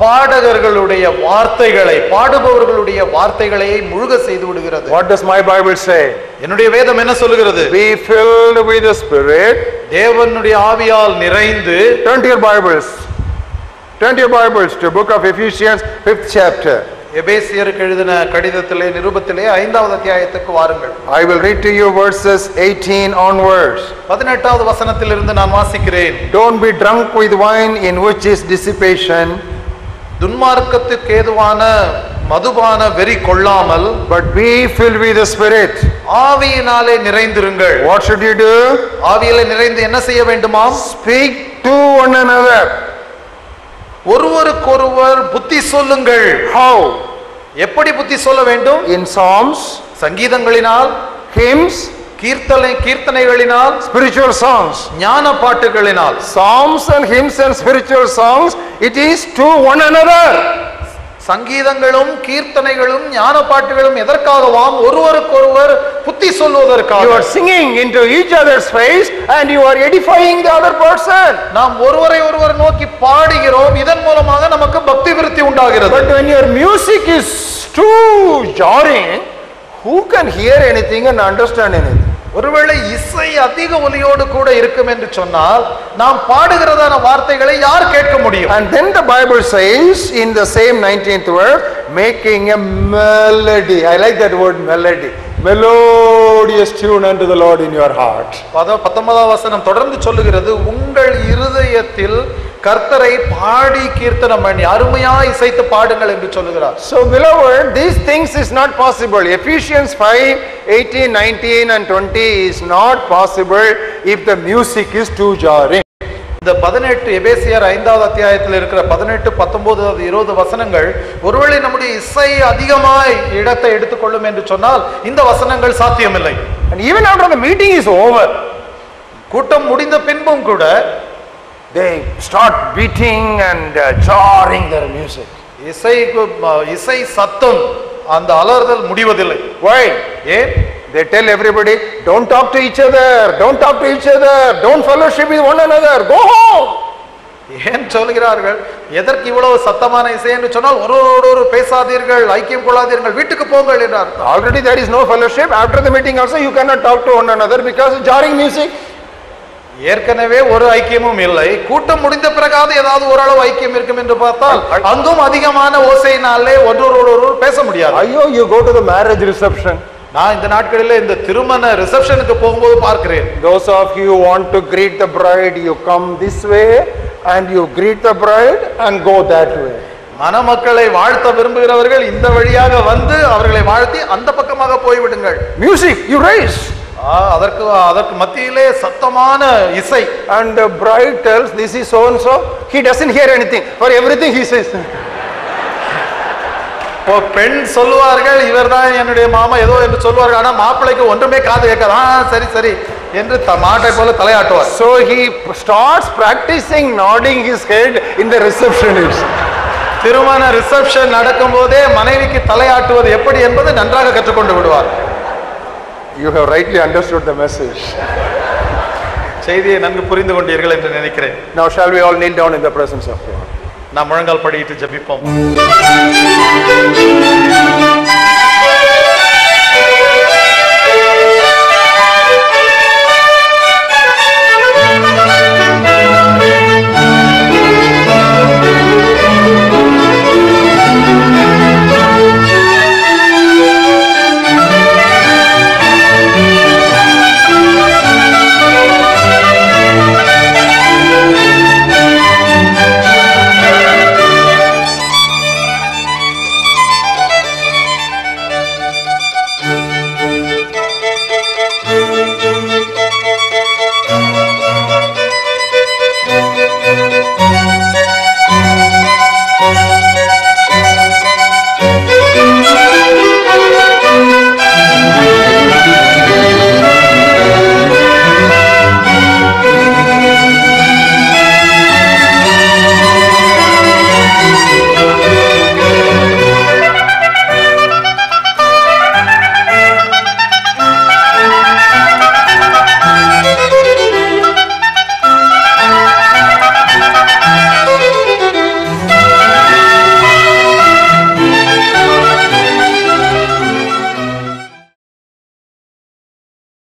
பாடகர்களுடைய வார்த்தைகளை, பாடுபவர்களுடைய வார்த்தைகளை முழுக செய்து விடுகிறது. What does my Bible say? என்னுடைய வேதம் என்ன சொல்லுகிறது? Be filled with the Spirit. தேவனுடைய ஆவியால் நிறைந்து. Turn to your Bibles. Turn to your Bibles to book of Ephesians 5th chapter. எபேசியருக்கு எழுதின கடிதத்திலே நிருபத்திலே 5வது அத்தியாயத்துக்கு வாருங்கள். I will read to you verses 18 onwards. 18வது வசனத்திலிருந்து நான் வாசிக்கிறேன். Don't be drunk with wine in which is dissipation. துன்மார்க்கத்துக்கு ஏதுவான மதுபான வெறி கொள்ளாமல், but be filled with the Spirit. ஆவியினாலே நிறைந்திருங்கள். What should you do? ஆவியிலே நிறைந்து என்ன செய்ய வேண்டுமாம்? Speak to one another. ஒருவருக்கொருவர் புத்தி சொல்லுங்கள். How? எப்படி புத்தி சொல்ல வேண்டும்? In psalms, சங்கீதங்களினால், hymns, கீர்த்தனைகளினால், spiritual songs. ஞான பாட்டுகளினால். Psalms and hymns and spiritual songs, it is to one another. சங்கீதங்களும் கீர்த்தனைகளும் ஞான பாட்டுகளும் எதற்காகவாம்? ஒருவருக்கொருவர் புத்தி சொல்வதற்காக. You are singing into each other's face and you are edifying the other person. நாம் ஒருவரை ஒருவர் நோக்கி பாடுகிறோம், இதன் மூலமாக நமக்கு பக்தி விருத்தி உண்டாகிறது. But when your music is too jarring, who can hear anything and understand anything? ஒருவேளை இசை அதிக ஒலியோடு கூட இருக்கும் என்று சொன்னால் நாம் பாடுகிறதான வார்த்தைகளை யார் கேட்க முடியும்? And then the Bible says in the same 19th verse, making a melody. I like that word, melody. Melodious tune unto the Lord in your heart. 19வது வசனம் தொடர்ந்து சொல்லுகிறது, உங்கள் இருதயத்தில் கர்த்தரை பாடி கீர்த்தனம் பண்ணி அருமையாய் இசைத்து பாடுங்கள் என்று சொல்லுகிறார். So beloved, these things is not possible. Ephesians 5:18, 19 and 20 is not possible if the music is too jarring. இந்த 18 எபேசியர் 5வது அத்தியாயத்தில் இருக்கிற 18, 19, 20 வசனங்கள் ஒருவேளை நம்முடைய இசை அதிகமாய் இடத்தை எடுத்துக்கொள்ளும் என்று சொன்னால் இந்த வசனங்கள் சாத்தியமில்லை. And even after the meeting is over, கூட்டம் முடிந்த பின்பும் கூட they start beating and jarring their music. இசை சத்தம் அந்த அலறுதல் முடிவதில்லை. Why? ஏன்? They tell everybody, don't talk to each other, don't talk to each other, don't fellowship with one another, go home. ஏன் சொல்கிறார்கள்? எதற்கு இவ்வளவு சத்தமான இசை என்று சொன்னால் ஒருவரோடு பேசாதீர்கள், ஐக்கியம் கொள்ளாதீர்கள், வீட்டுக்கு போங்கள் என்றார். Already there is no fellowship. After the meeting also you cannot talk to one another because of jarring music. ஏற்கனவே ஒரு ஐக்கியமும் இல்லை, கூட்டம் முடிந்த பிறகாவது ஏதாவது ஓரளவு ஐக்கியம் இருக்கும் என்று பார்த்தால் அங்கும் அதிகமான ஓசையினாலே ஒருவரோடு பேச முடியாது. Ayyo, you go to the marriage reception. நான் இந்த நாட்களில் இந்த திருமண ரிசப்ஷனுக்கு போகும்போது பார்க்கிறேன். Those of you who want to greet the bride, you come this way and you greet the bride and go that way. மணமக்களை வாழ்த்த விரும்புகிறவர்கள் இந்த வழியாக வந்து அவர்களை வாழ்த்தி அந்த பக்கமாக போய்விடுங்கள். Music, you raise. அதற்கு மத்தியிலே சத்தமான இசை. And the bride tells, this is so and so. He doesn't hear anything. For everything he says. பெண் சொல்லுவார்கள், இவர்தான் என்னுடைய மாமா ஏதோ என்று சொல்லுவார்கள். ஆனா மாப்பிள்ளைக்கு ஒன்றுமே காது கேட்காது. சரி சரி என்று மாட்டை போல தலையாட்டுவார். So he starts practicing nodding his head in the receptionist. திருமண ரிசப்ஷன் நடக்கும் போதே மனைவிக்கு தலையாட்டுவது எப்படி என்பது நன்றாக கற்றுக்கொண்டு விடுவார். You have rightly understood the message. செய்தியை நன்கு புரிந்து கொண்டீர்கள் என்று நினைக்கிறேன். Now shall we all kneel down in the presence of God? நாம் முழங்கால் படியிட்டு ஜெபிப்போம்.